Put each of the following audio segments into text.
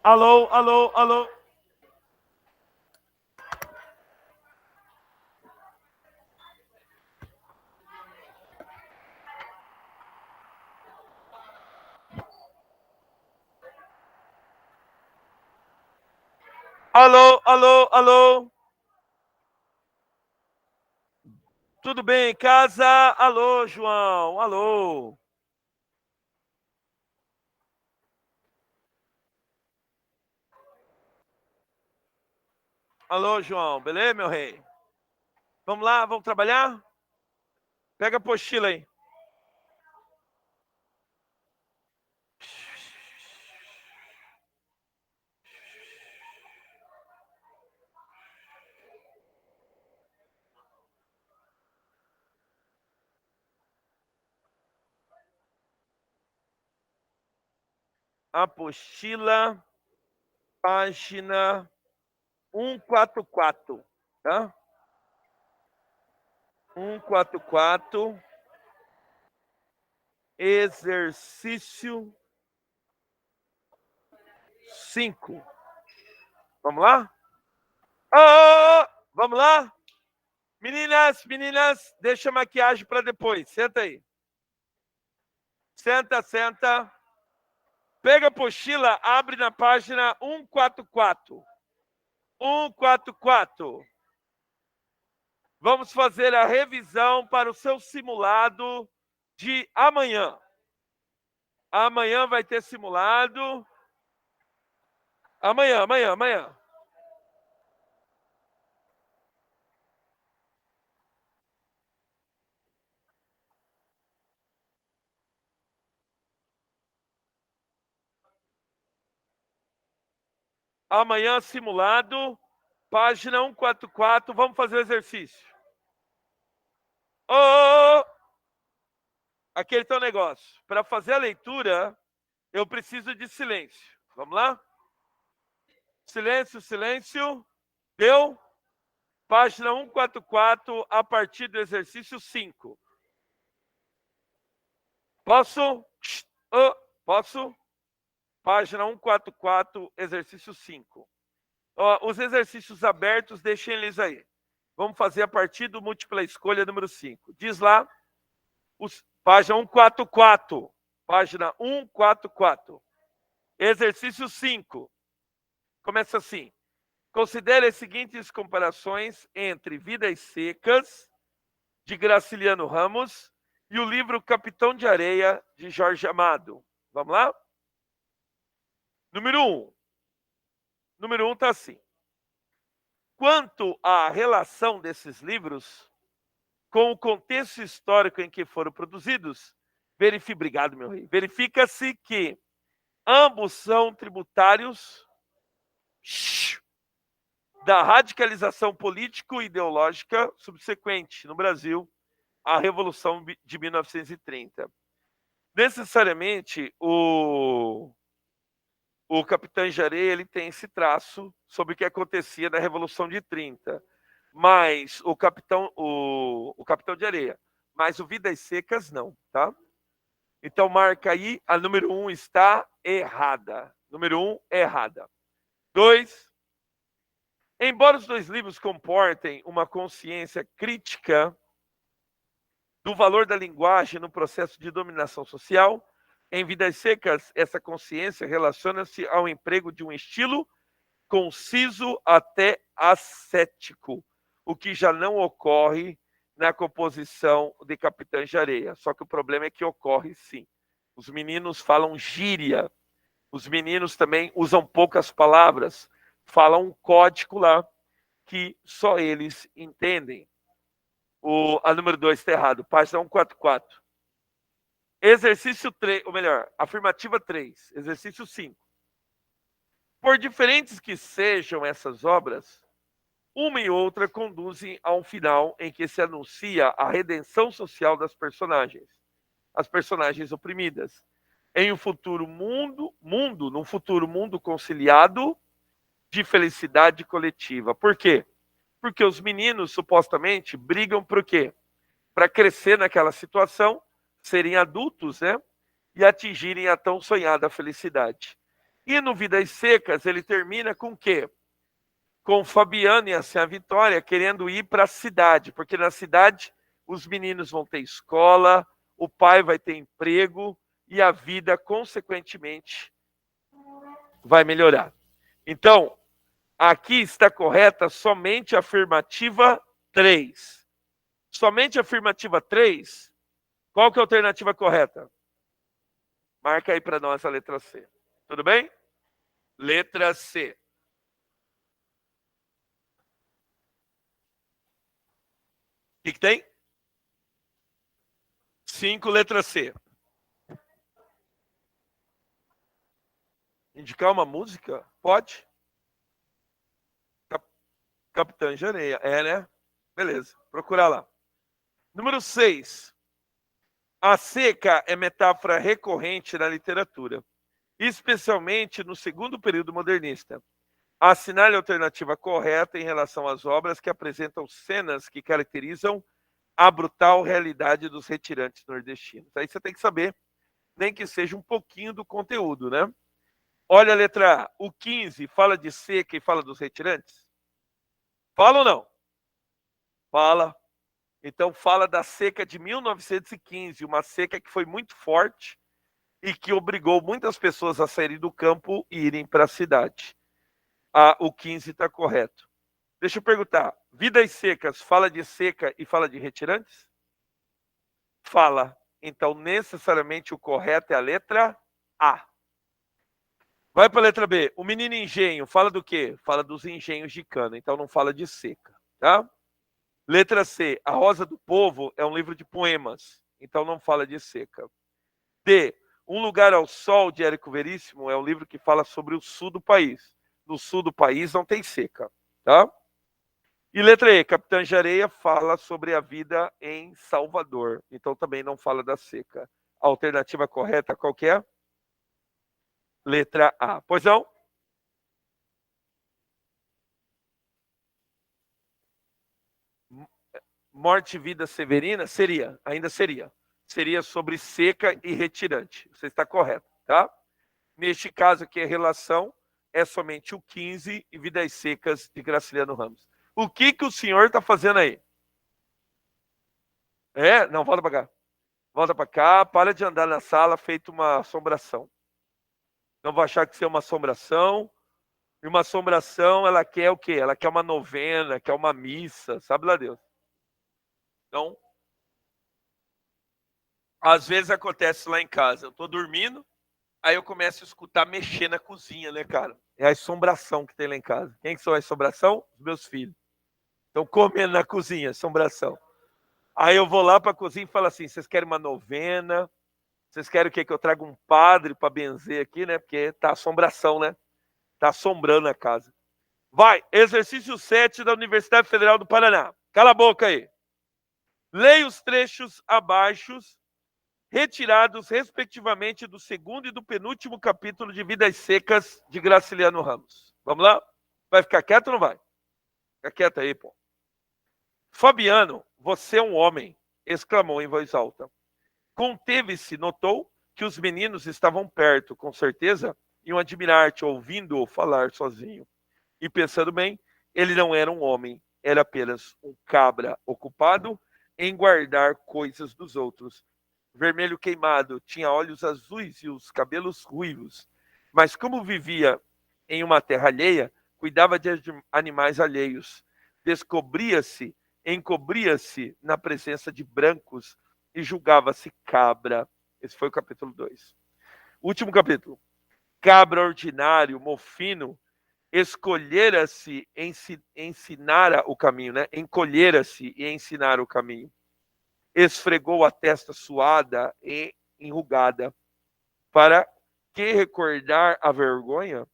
Alô, alô, alô. Alô, alô, alô. Tudo bem em casa? Alô, João. Alô. Alô, João. Beleza, meu rei? Vamos lá, vamos trabalhar? Pega a apostila aí. Apostila, página 144, tá? 144, exercício 5. Vamos lá? Oh, vamos lá? Meninas, meninas, deixa a maquiagem para depois. Senta aí. Senta, senta. Pega a apostila, abre na página 144. 144. Vamos fazer a revisão para o seu simulado de amanhã. Amanhã vai ter simulado. Amanhã. Amanhã, simulado, página 144. Vamos fazer o exercício. Oh! Aquele teu negócio. Para fazer a leitura, eu preciso de silêncio. Vamos lá? Silêncio, silêncio. Deu? Página 144, a partir do exercício 5. Posso? Oh, posso? Página 144, exercício 5. Os exercícios abertos, deixem eles aí. Vamos fazer a partir do múltipla escolha número 5. Diz lá, página 144. Página 144. Exercício 5. Começa assim. Considere as seguintes comparações entre Vidas Secas, de Graciliano Ramos, e o livro Capitão de Areia, de Jorge Amado. Vamos lá? Número 1. Número 1 está assim. Quanto à relação desses livros com o contexto histórico em que foram produzidos, obrigado, meu rei, verifica-se que ambos são tributários da radicalização político-ideológica subsequente no Brasil à Revolução de 1930. Necessariamente, o Capitão de Areia ele tem esse traço sobre o que acontecia na Revolução de 30. Mas o Capitão de Areia. Mas o Vidas Secas não, tá? Então marca aí, a número 1 está errada. Número 1 é errada. 2. Embora os dois livros comportem uma consciência crítica do valor da linguagem no processo de dominação social, em Vidas Secas, essa consciência relaciona-se ao emprego de um estilo conciso até ascético, o que já não ocorre na composição de Capitães de Areia. Só que o problema é que ocorre sim. Os meninos falam gíria, os meninos também usam poucas palavras, falam um código lá que só eles entendem. A número 2 está errado, página 144. Exercício 3, ou melhor, afirmativa 3, exercício 5. Por diferentes que sejam essas obras, uma e outra conduzem a um final em que se anuncia a redenção social das personagens, as personagens oprimidas, em um futuro num futuro mundo conciliado de felicidade coletiva. Por quê? Porque os meninos supostamente brigam por quê? Para crescer naquela situação, serem adultos, né? E atingirem a tão sonhada felicidade. E no Vidas Secas ele termina com o quê? Com o Fabiano e assim, a Vitória querendo ir para a cidade, porque na cidade os meninos vão ter escola, o pai vai ter emprego e a vida, consequentemente, vai melhorar. Então, aqui está correta somente a afirmativa 3. Somente a afirmativa 3. Qual que é a alternativa correta? Marca aí para nós a letra C. Tudo bem? Letra C. O que tem? 5, letra C. Indicar uma música? Pode? Capitã de Areia. É, né? Beleza. Procura lá. Número 6. A seca é metáfora recorrente na literatura, especialmente no segundo período modernista. Assinale a alternativa correta em relação às obras que apresentam cenas que caracterizam a brutal realidade dos retirantes nordestinos. Aí você tem que saber, nem que seja um pouquinho do conteúdo, né? Olha a letra A. O 15 fala de seca e fala dos retirantes? Fala ou não? Fala. Então fala da seca de 1915, uma seca que foi muito forte e que obrigou muitas pessoas a saírem do campo e irem para a cidade. O 15 está correto. Deixa eu perguntar, Vidas Secas fala de seca e fala de retirantes? Fala. Então, necessariamente, o correto é a letra A. Vai para a letra B. O Menino Engenho fala do quê? Fala dos engenhos de cana, então não fala de seca, tá? Letra C. A Rosa do Povo é um livro de poemas, então não fala de seca. D. Um Lugar ao Sol, de Érico Veríssimo, é um livro que fala sobre o sul do país. No sul do país não tem seca, tá? E letra E, Capitã de Areia fala sobre a vida em Salvador, então também não fala da seca. A alternativa correta qual que é? Letra A. Pois não? Morte e Vida Severina? Seria, ainda seria. Seria sobre seca e retirante. Você está correto, tá? Neste caso aqui, a relação é somente o 15 e Vidas Secas de Graciliano Ramos. O que o senhor está fazendo aí? Não, volta para cá. Volta para cá, para de andar na sala feito uma assombração. Não vou achar que isso é uma assombração. E uma assombração, ela quer o quê? Ela quer uma novena, quer uma missa, sabe lá Deus. Então, às vezes acontece lá em casa, eu tô dormindo, aí eu começo a escutar mexer na cozinha, né, cara? É a assombração que tem lá em casa. Quem que são a assombração? Os meus filhos. Estão comendo na cozinha, assombração. Aí eu vou lá para a cozinha e falo assim: vocês querem uma novena? Vocês querem o quê? Que eu traga um padre para benzer aqui, né? Porque tá assombração, né? Tá assombrando a casa. Vai, exercício 7 da Universidade Federal do Paraná. Cala a boca aí. Leia os trechos abaixo, retirados respectivamente do segundo e do penúltimo capítulo de Vidas Secas de Graciliano Ramos. Vamos lá? Vai ficar quieto ou não vai? Fica quieto aí, pô. Fabiano, você é um homem, exclamou em voz alta. Conteve-se, notou que os meninos estavam perto, com certeza iam admirar-te ouvindo-o falar sozinho. E pensando bem, ele não era um homem, era apenas um cabra ocupado em guardar coisas dos outros. Vermelho queimado, tinha olhos azuis e os cabelos ruivos. Mas como vivia em uma terra alheia, cuidava de animais alheios. Descobria-se, encobria-se na presença de brancos e julgava-se cabra. Esse foi o capítulo 2. Último capítulo. Cabra ordinário, mofino, escolhera-se, ensinara o caminho, né? Encolhera-se e ensinara o caminho. Esfregou a testa suada e enrugada. Para que recordar a vergonha?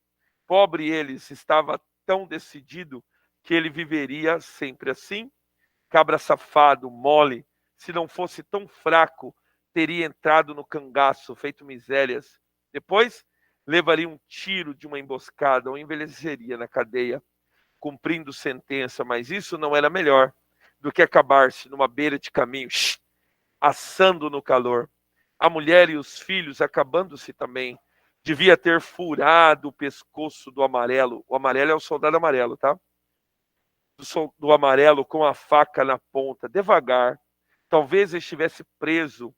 Pobre eles, estava tão decidido que ele viveria sempre assim. Cabra safado, mole, se não fosse tão fraco, teria entrado no cangaço, feito misérias. Depois, levaria um tiro de uma emboscada ou envelheceria na cadeia, cumprindo sentença, mas isso não era melhor do que acabar-se numa beira de caminho, assando no calor. A mulher e os filhos acabando-se também, devia ter furado o pescoço do amarelo. O amarelo é o soldado amarelo, tá? Do amarelo com a faca na ponta, devagar. Talvez estivesse preso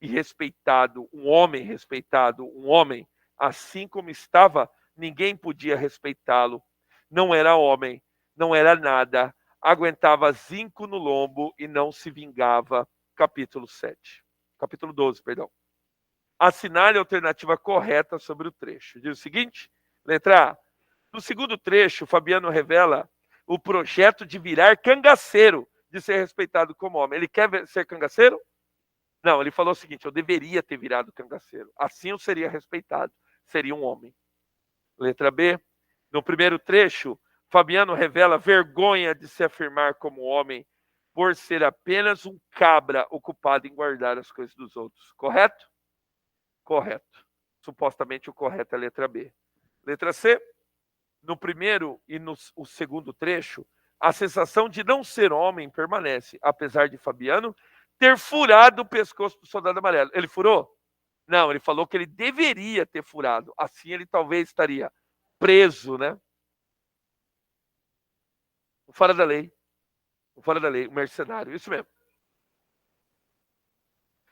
e respeitado, um homem, assim como estava, ninguém podia respeitá-lo. Não era homem, não era nada, aguentava zinco no lombo e não se vingava. Capítulo 7. Capítulo 12, perdão. Assinale a alternativa correta sobre o trecho. Diz o seguinte, letra A. No segundo trecho, Fabiano revela o projeto de virar cangaceiro, de ser respeitado como homem. Ele quer ser cangaceiro? Não, ele falou o seguinte: eu deveria ter virado cangaceiro. Assim eu seria respeitado, seria um homem. Letra B. No primeiro trecho, Fabiano revela vergonha de se afirmar como homem por ser apenas um cabra ocupado em guardar as coisas dos outros. Correto? Correto. Supostamente o correto é a letra B. Letra C. No primeiro e no o segundo trecho, a sensação de não ser homem permanece, apesar de Fabiano ter furado o pescoço do soldado amarelo. Ele furou? Não, ele falou que ele deveria ter furado. Assim ele talvez estaria preso, né? Fora da lei. Fora da lei, o mercenário. Isso mesmo.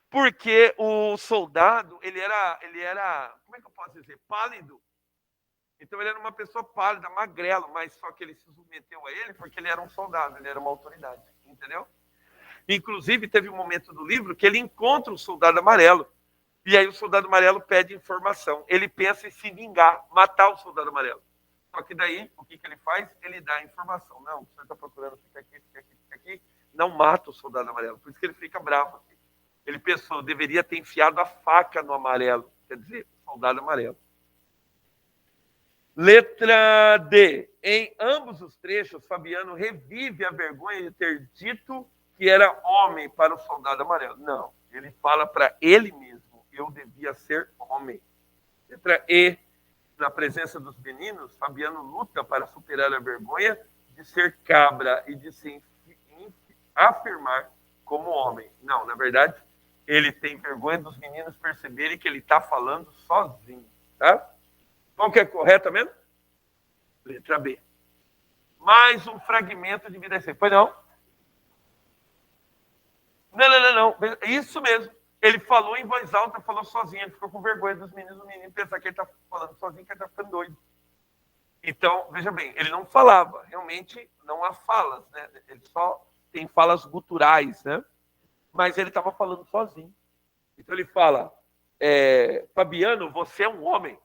Porque o soldado, como é que eu posso dizer? Pálido. Então ele era uma pessoa pálida, magrelo, mas só que ele se submeteu a ele porque ele era um soldado, ele era uma autoridade, entendeu? Inclusive, teve um momento do livro que ele encontra o soldado amarelo. E aí o soldado amarelo pede informação. Ele pensa em se vingar, matar o soldado amarelo. Só que daí, o que ele faz? Ele dá a informação. Não, você está procurando, fica aqui, fica aqui, fica aqui. Não mata o soldado amarelo. Por isso que ele fica bravo aqui. Ele pensou, deveria ter enfiado a faca no amarelo. Quer dizer, o soldado amarelo. Letra D. Em ambos os trechos, Fabiano revive a vergonha de ter dito que era homem para o soldado amarelo. Não, ele fala para ele mesmo, eu devia ser homem. Letra E. Na presença dos meninos, Fabiano luta para superar a vergonha de ser cabra e de se afirmar como homem. Não, na verdade, ele tem vergonha dos meninos perceberem que ele está falando sozinho. Tá? Qual que é correta mesmo? Letra B. Mais um fragmento de vida sem. Pois não? Não. Isso mesmo. Ele falou em voz alta, falou sozinho. Ele ficou com vergonha dos meninos, o menino pensar que ele está falando sozinho, que ele está ficando doido. Então, veja bem, ele não falava. Realmente, não há falas, né? Ele só tem falas guturais, né? Mas ele estava falando sozinho. Então ele fala, Fabiano, você é um homem.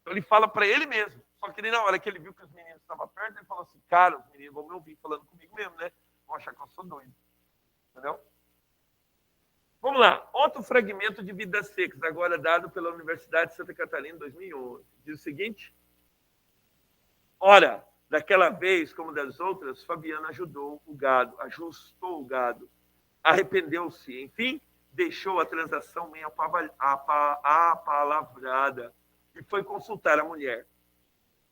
Então ele fala para ele mesmo. Só que ele, na hora que ele viu que os meninos estavam perto, ele falou assim, cara, os meninos vão me ouvir falando comigo mesmo, né? Vão achar que eu sou doido. Entendeu? Vamos lá. Outro fragmento de Vidas Secas, agora dado pela Universidade de Santa Catarina em 2011. Diz o seguinte. Ora, daquela vez, como das outras, Fabiano ajustou o gado, arrependeu-se, enfim, deixou a transação meio apalavrada e foi consultar a mulher.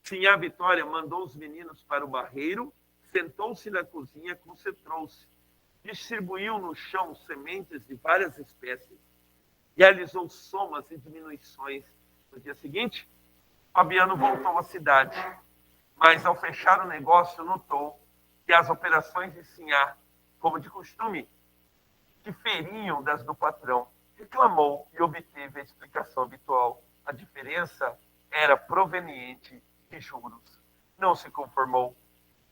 Sinhá Vitória mandou os meninos para o barreiro, sentou-se na cozinha, concentrou-se, distribuiu no chão sementes de várias espécies, realizou somas e diminuições. No dia seguinte, Fabiano voltou à cidade, mas ao fechar o negócio notou que as operações de Sinhá, como de costume, diferiam das do patrão. Reclamou e obteve a explicação habitual. A diferença era proveniente de juros. Não se conformou.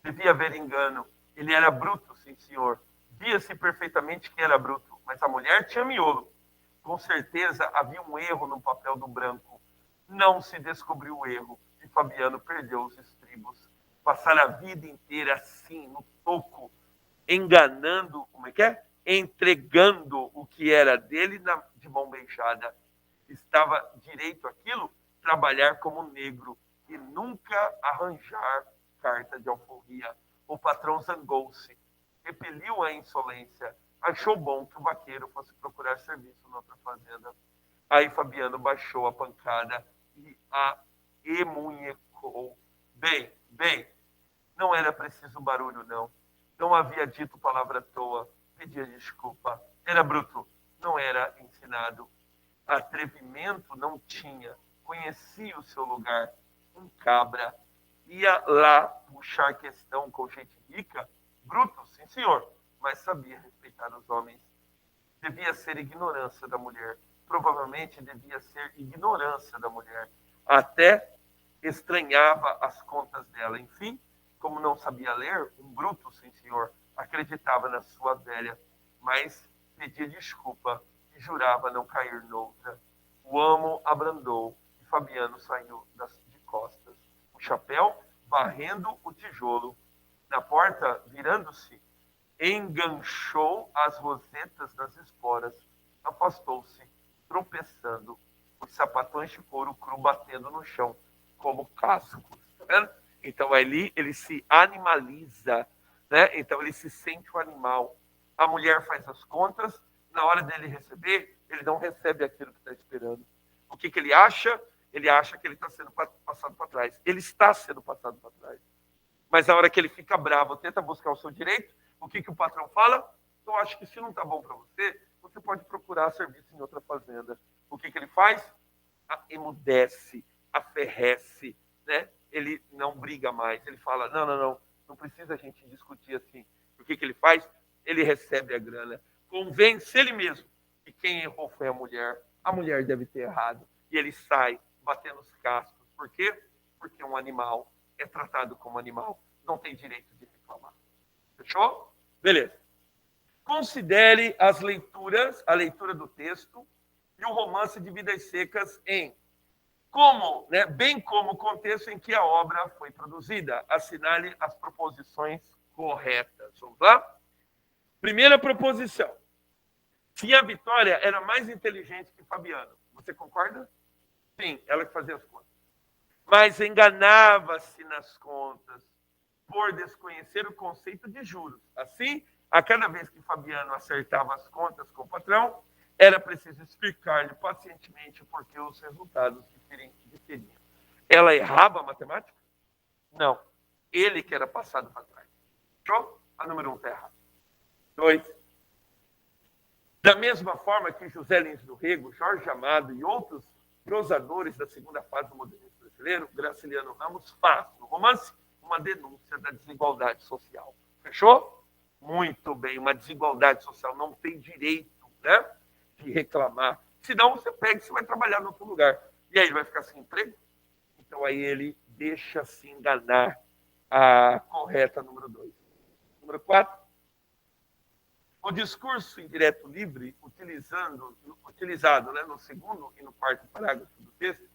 Devia haver engano. Ele era bruto, sim, senhor. Via-se perfeitamente que era bruto, mas a mulher tinha miolo. Com certeza havia um erro no papel do branco. Não se descobriu o erro e Fabiano perdeu os estribos. Passar a vida inteira assim, no toco, enganando, como é que é? Entregando o que era dele de mão beijada. Estava direito àquilo, trabalhar como negro e nunca arranjar carta de alforria. O patrão zangou-se, repeliu a insolência, achou bom que o vaqueiro fosse procurar serviço noutra fazenda. Aí Fabiano baixou a pancada e a emunhecou. Bem, não era preciso barulho, não. Não havia dito palavra à toa, pedia desculpa. Era bruto, não era ensinado. Atrevimento não tinha. conhecia o seu lugar. Um cabra ia lá puxar questão com gente rica, bruto, sim senhor, mas sabia respeitar os homens. Devia ser ignorância da mulher. Provavelmente devia ser ignorância da mulher. Até estranhava as contas dela. Enfim, como não sabia ler, um bruto, sim senhor, acreditava na sua velha, mas pedia desculpa e jurava não cair noutra. O amo abrandou e Fabiano saiu de costas. O chapéu varrendo o tijolo. Na porta, virando-se, enganchou as rosetas das esporas, afastou-se, tropeçando, os sapatões de couro cru batendo no chão, como cascos. Tá vendo? Então ali ele se animaliza, né? Então ele se sente um animal. A mulher faz as contas, na hora dele receber, ele não recebe aquilo que está esperando. O que ele acha? Ele acha que ele está sendo passado para trás. Ele está sendo passado para trás. Mas a hora que ele fica bravo, tenta buscar o seu direito, o que o patrão fala? Eu acho que se não está bom para você, você pode procurar serviço em outra fazenda. O que ele faz? Emudece, aferrece, né? Ele não briga mais. Ele fala, não precisa a gente discutir assim. O que ele faz? Ele recebe a grana. Convence ele mesmo que quem errou foi a mulher deve ter errado. E ele sai batendo os cascos. Por quê? Porque um animal é tratado como animal, não tem direito de reclamar. Fechou? Beleza. Considere a leitura do texto e o romance de Vidas Secas bem como o contexto em que a obra foi produzida. Assinale as proposições corretas. Vamos lá? Primeira proposição. Tia Vitória era mais inteligente que Fabiano. Você concorda? Sim, ela que fazia as contas. Mas enganava-se nas contas por desconhecer o conceito de juros. Assim, a cada vez que Fabiano acertava as contas com o patrão, era preciso explicar-lhe pacientemente por que os resultados diferiam. Ela errava a matemática? Não. Ele que era passado para trás. Show? A número 1 está errada. 2. Da mesma forma que José Lins do Rego, Jorge Amado e outros prosadores da segunda fase do modernismo brasileiro, Graciliano Ramos faz no romance uma denúncia da desigualdade social. Fechou? Muito bem, uma desigualdade social. Não tem direito, né, de reclamar. Senão você pega e você vai trabalhar em outro lugar. E aí ele vai ficar sem emprego? Então aí ele deixa se enganar. A correta número 2. Número 4. O discurso indireto livre, utilizado no segundo e no quarto parágrafo do texto,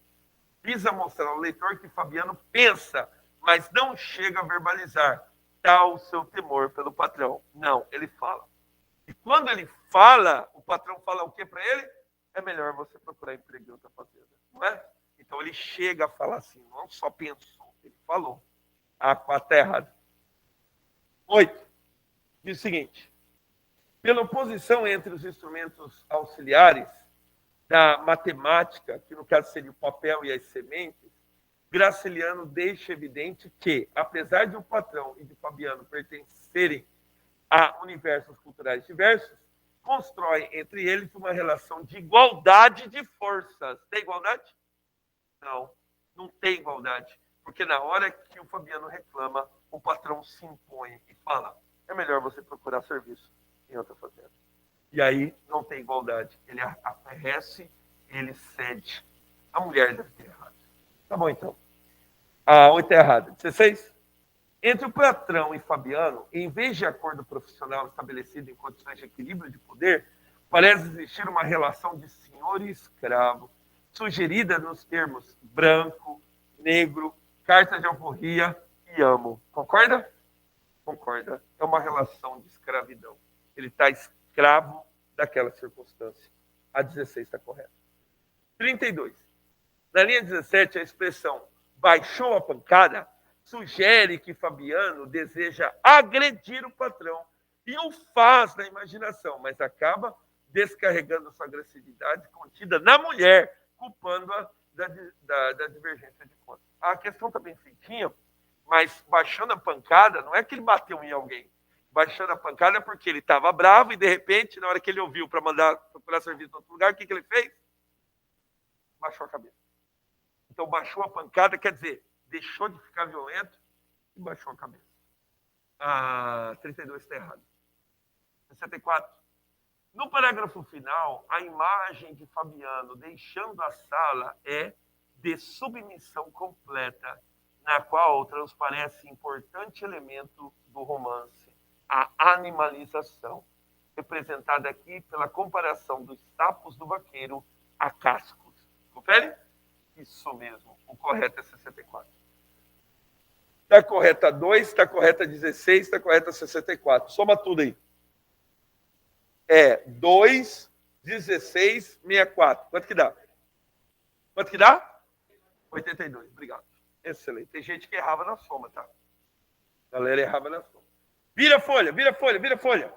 visa mostrar ao leitor que Fabiano pensa, mas não chega a verbalizar tal o seu temor pelo patrão. Não, ele fala. E quando ele fala, o patrão fala o que para ele? É melhor você procurar emprego em outra fazenda. Não é? Então ele chega a falar assim, não só pensou, ele falou. A 4 está errada. 8. Diz o seguinte. Pela oposição entre os instrumentos auxiliares da matemática, que no caso seria o papel e as sementes, Graciliano deixa evidente que, apesar de o patrão e de Fabiano pertencerem a universos culturais diversos, constrói entre eles uma relação de igualdade de forças. Tem igualdade? Não, não tem igualdade. Porque na hora que o Fabiano reclama, o patrão se impõe e fala, é melhor você procurar serviço em outra fazenda. E aí não tem igualdade. Ele aferrece, ele cede. A mulher deve ter errado. Tá bom, então. A 8 é errada. 16. Entre o patrão e Fabiano, em vez de acordo profissional estabelecido em condições de equilíbrio de poder, parece existir uma relação de senhor e escravo, sugerida nos termos branco, negro, carta de alforria e amo. Concorda? Concorda. É uma relação de escravidão. Ele está escravo daquela circunstância. A 16 está correta. 32. Na linha 17, a expressão baixou a pancada sugere que Fabiano deseja agredir o patrão e o faz na imaginação, mas acaba descarregando sua agressividade contida na mulher, culpando-a da divergência de contas. A questão está bem feitinha, mas baixando a pancada, não é que ele bateu em alguém. Baixando a pancada é porque ele estava bravo e, de repente, na hora que ele ouviu para mandar procurar serviço em outro lugar, o que ele fez? Baixou a cabeça. Então, baixou a pancada, quer dizer, deixou de ficar violento e baixou a cabeça. 32 está errado. 64. No parágrafo final, a imagem de Fabiano deixando a sala é de submissão completa, na qual transparece importante elemento do romance, a animalização, representada aqui pela comparação dos sapos do vaqueiro a cascos. Confere? Isso mesmo, o correto é 64. Está correta 2, está correta 16, está correta 64. Soma tudo aí. 2, 16, 64. Quanto que dá? Quanto que dá? 82. Obrigado. Excelente. Tem gente que errava na soma, tá? A galera errava na soma. Vira folha, vira folha, vira folha.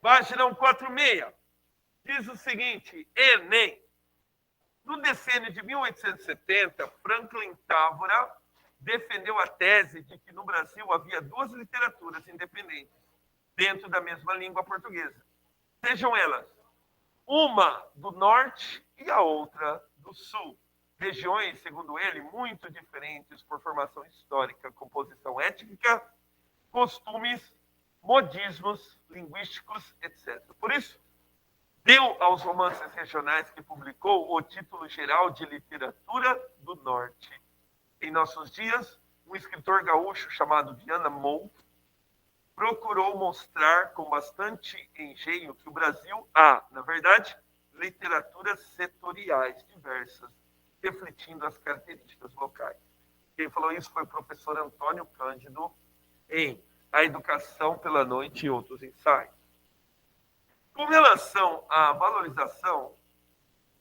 Página 146. Diz o seguinte, Enem. No decênio de 1870, Franklin Távora defendeu a tese de que no Brasil havia duas literaturas independentes dentro da mesma língua portuguesa. Sejam elas uma do norte e a outra do sul. Regiões, segundo ele, muito diferentes por formação histórica, composição étnica, costumes, modismos linguísticos, etc. Por isso, deu aos romances regionais que publicou o título geral de Literatura do Norte. Em nossos dias, um escritor gaúcho chamado Viana Moll procurou mostrar com bastante engenho que o Brasil há, na verdade, literaturas setoriais diversas, refletindo as características locais. Quem falou isso foi o professor Antônio Cândido em A Educação pela Noite e outros ensaios. Com relação à valorização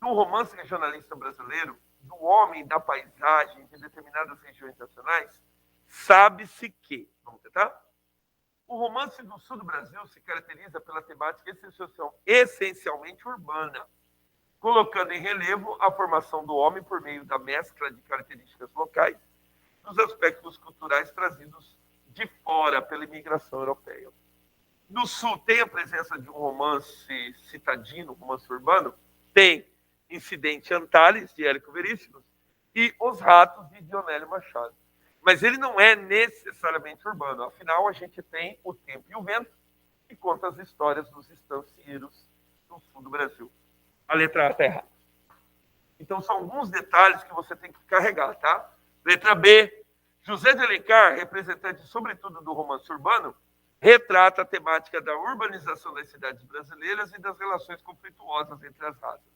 do romance regionalista brasileiro, do homem, da paisagem de determinadas regiões nacionais, sabe-se que, vamos tentar? O romance do sul do Brasil se caracteriza pela temática essencialmente urbana, colocando em relevo a formação do homem por meio da mescla de características locais dos aspectos culturais trazidos de fora pela imigração europeia. No sul tem a presença de um romance citadino, romance urbano, tem Incidente Antares, de Érico Veríssimo, e Os Ratos, de Dionélio Machado. Mas ele não é necessariamente urbano. Afinal, a gente tem O Tempo e o Vento, que conta as histórias dos estancieiros do sul do Brasil. A letra A está errada. Então, são alguns detalhes que você tem que carregar, tá? Letra B. José de Alencar, representante sobretudo do romance urbano, retrata a temática da urbanização das cidades brasileiras e das relações conflituosas entre as raças.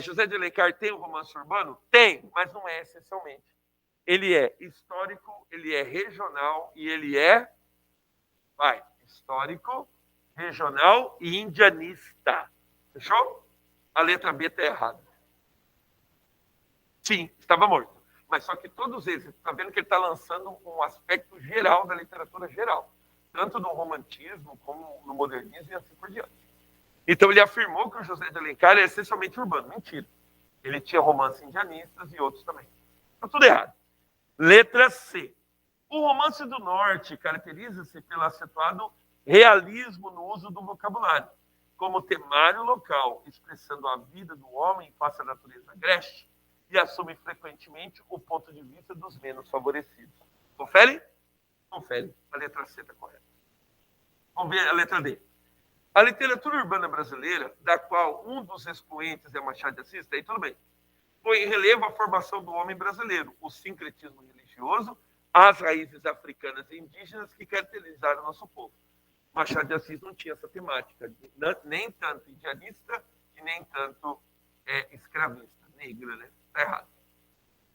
José de Alencar tem um romance urbano? Tem, mas não é essencialmente. Ele é histórico, ele é regional e ele é histórico, regional e indianista. Fechou? A letra B está errada. Sim, estava morto. Mas só que todos eles, está vendo que ele está lançando um aspecto geral da literatura geral, tanto no romantismo como no modernismo e assim por diante. Então ele afirmou que o José de Alencar é essencialmente urbano. Mentira. Ele tinha romances indianistas e outros também. Está tudo errado. Letra C. O romance do norte caracteriza-se pelo acentuado realismo no uso do vocabulário, como temário local, expressando a vida do homem face à natureza agreste, e assume frequentemente o ponto de vista dos menos favorecidos. Confere? Confere. A letra C está correta. Vamos ver a letra D. A literatura urbana brasileira, da qual um dos expoentes é Machado de Assis, aí tudo bem, põe em relevo a formação do homem brasileiro, o sincretismo religioso, as raízes africanas e indígenas que caracterizaram nosso povo. Machado de Assis não tinha essa temática, nem tanto indianista e nem tanto escravista, negra, né? Está errado.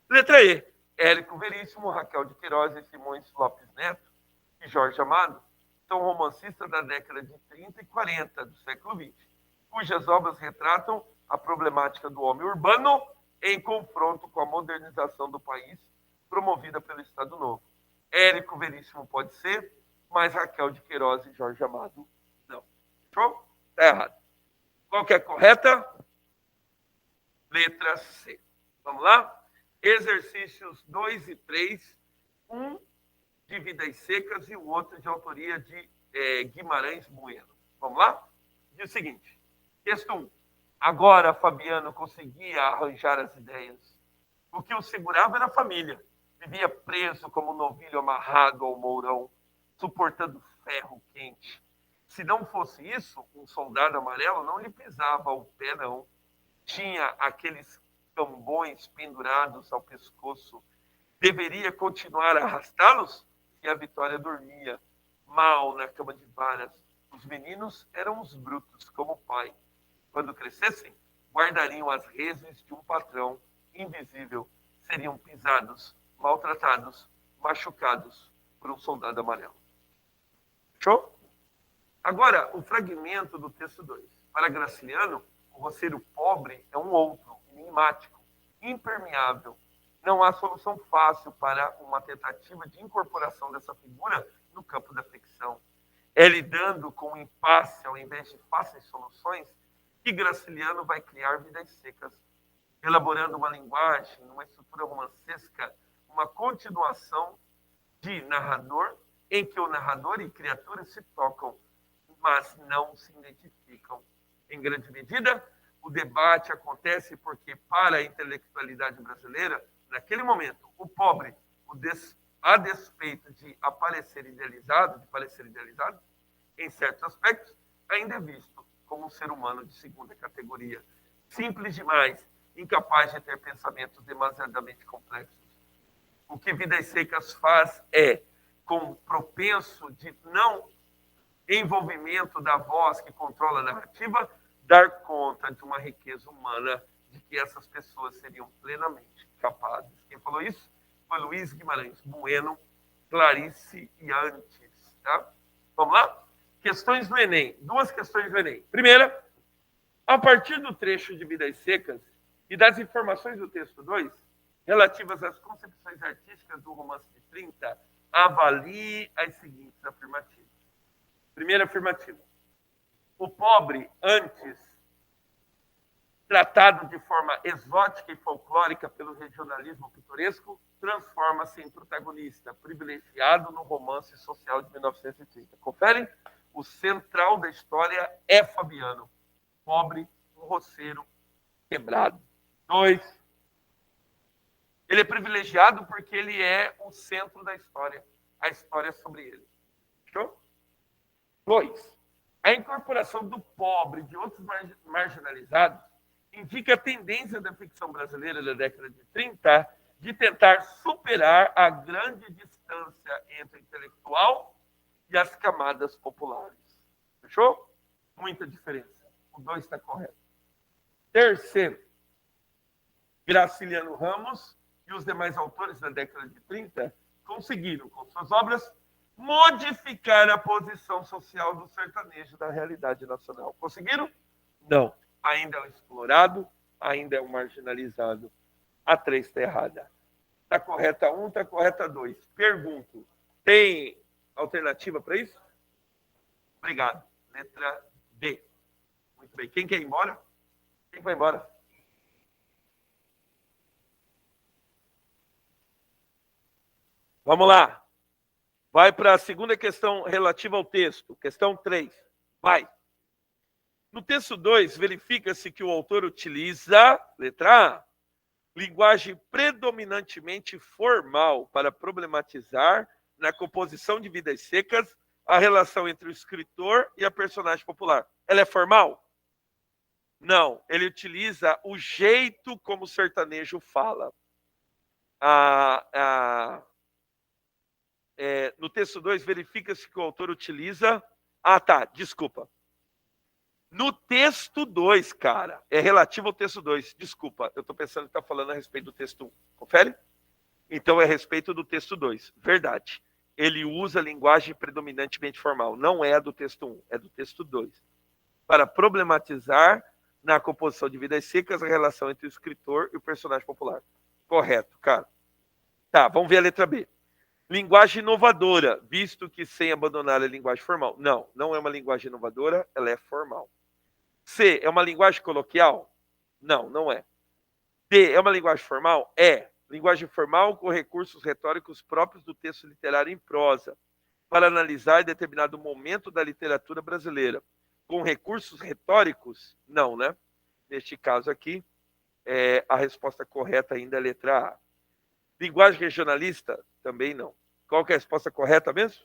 Letra E. Érico Veríssimo, Raquel de Queiroz e Simões Lopes Neto e Jorge Amado são romancistas da década de 30 e 40 do século XX, cujas obras retratam a problemática do homem urbano em confronto com a modernização do país promovida pelo Estado Novo. Érico Veríssimo pode ser, mas Raquel de Queiroz e Jorge Amado não. Fechou? Está errado. Qual que é a correta? Letra C. Vamos lá? Exercícios 2 e 3. Um de Vidas Secas e o outro de autoria de Guimarães Bueno. Vamos lá? Diz o seguinte. Texto 1. Agora Fabiano conseguia arranjar as ideias O que o segurava era a família. Vivia preso como novilho amarrado ao mourão, suportando ferro quente. Se não fosse isso, um soldado amarelo não lhe pisava o pé, não. Tinha aqueles cambões pendurados ao pescoço. Deveria continuar a arrastá-los? E a Vitória dormia, mal na cama de varas. Os meninos eram os brutos, como o pai. Quando crescessem, guardariam as reses de um patrão invisível. Seriam pisados, maltratados, machucados por um soldado amarelo. Show? Agora, o fragmento do texto 2. Para Graciliano, o roceiro pobre é um outro, enigmático, impermeável. Não há solução fácil para uma tentativa de incorporação dessa figura no campo da ficção. É lidando com o impasse ao invés de fáceis soluções que Graciliano vai criar vidas secas, elaborando uma linguagem, uma estrutura romancesca, uma continuação de narrador, em que o narrador e criatura se tocam, mas não se identificam. Em grande medida, o debate acontece porque, para a intelectualidade brasileira, naquele momento, o pobre, a despeito de parecer idealizado, em certos aspectos, ainda é visto como um ser humano de segunda categoria, simples demais, incapaz de ter pensamentos demasiadamente complexos. O que Vidas Secas faz é, com propenso de não envolvimento da voz que controla a narrativa, dar conta de uma riqueza humana de que essas pessoas seriam plenamente capazes. Quem falou isso foi Luiz Guimarães Bueno, Clarice e Antes. Tá? Vamos lá? Questões do Enem. Duas questões do Enem. Primeira, a partir do trecho de Vidas Secas e das informações do texto 2, relativas às concepções artísticas do romance de 30, avalie as seguintes afirmativas. Primeira afirmativa. O pobre, antes tratado de forma exótica e folclórica pelo regionalismo pitoresco, transforma-se em protagonista privilegiado no romance social de 1930. Confere? O central da história é Fabiano, pobre, um roceiro quebrado. 2. Ele é privilegiado porque ele é o centro da história. A história é sobre ele. Show? 2. A incorporação do pobre de outros marginalizados indica a tendência da ficção brasileira da década de 30 de tentar superar a grande distância entre o intelectual e as camadas populares. Fechou? Muita diferença. O 2 está correto. Terceiro, Graciliano Ramos e os demais autores da década de 30 conseguiram, com suas obras, modificar a posição social do sertanejo da realidade nacional. Conseguiram? Não. Ainda é um explorado, ainda é um marginalizado. A 3 está errada. Está correta 1, está correta 2. Pergunto, tem alternativa para isso? Obrigado. Letra D. Muito bem. Quem quer ir embora? Quem vai embora? Vamos lá. Vai para a segunda questão relativa ao texto. Questão 3. Vai. No texto 2, verifica-se que o autor utiliza, letra A, linguagem predominantemente formal para problematizar, na composição de Vidas Secas, a relação entre o escritor e a personagem popular. Ela é formal? Não. Ele utiliza o jeito como o sertanejo fala. No texto 2, verifica-se que o autor utiliza... desculpa. No texto 2, cara, é relativo ao texto 2. Desculpa, eu estou pensando que está falando a respeito do texto 1. Confere? Então, é a respeito do texto 2. Verdade. Ele usa a linguagem predominantemente formal. Não é a do texto 1, é do texto 2. Para problematizar, na composição de Vidas Secas, a relação entre o escritor e o personagem popular. Correto, cara. Tá, vamos ver a letra B. Linguagem inovadora, visto que sem abandonar a linguagem formal. Não, não é uma linguagem inovadora, ela é formal. C, é uma linguagem coloquial? Não, não é. D, é uma linguagem formal? É. Linguagem formal com recursos retóricos próprios do texto literário em prosa, para analisar determinado momento da literatura brasileira. Com recursos retóricos? Não, né? Neste caso aqui, A resposta correta ainda é a letra A. Linguagem regionalista? Também não. Qual que é a resposta correta mesmo?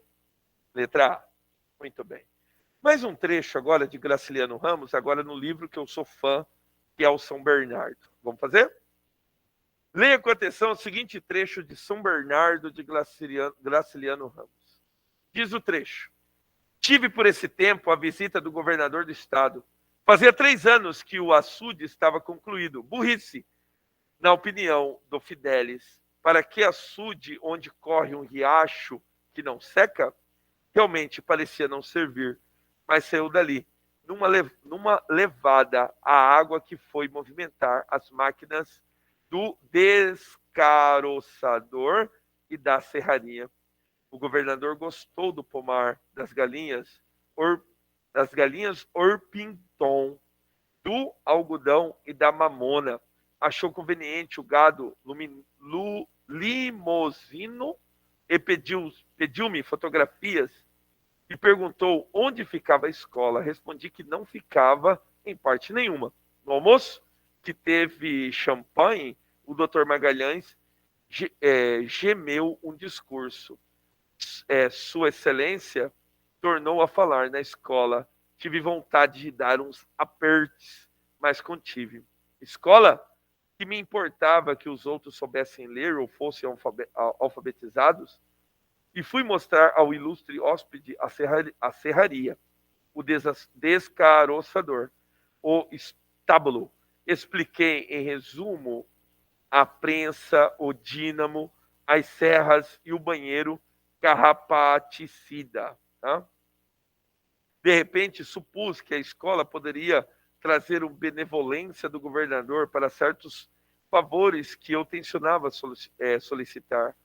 Letra A. Muito bem. Mais um trecho agora de Graciliano Ramos, agora no livro que eu sou fã, que é o São Bernardo. Vamos fazer? Leia com atenção o seguinte trecho de São Bernardo de Graciliano Ramos. Diz o trecho. Tive por esse tempo a visita do governador do estado. Fazia 3 anos que o açude estava concluído. Burrice, na opinião do Fidelis. Para que açude onde corre um riacho que não seca? Realmente parecia não servir, mas saiu dali. Numa levada, a água que foi movimentar as máquinas do descaroçador e da serraria. O governador gostou do pomar das galinhas orpinton, do algodão e da mamona. Achou conveniente o gado limosino e pediu-me fotografias e perguntou onde ficava a escola. Respondi que não ficava em parte nenhuma. No almoço, que teve champanhe, o doutor Magalhães gemeu um discurso. Sua Excelência tornou a falar na escola. Tive vontade de dar uns apertos, mas contive. Escola? Que me importava que os outros soubessem ler ou fossem alfabetizados? E fui mostrar ao ilustre hóspede a serraria, o descaroçador, o estábulo. Expliquei em resumo a prensa, o dínamo, as serras e o banheiro carrapaticida. Tá? De repente, supus que a escola poderia trazer uma benevolência do governador para certos favores que eu tensionava solicitar.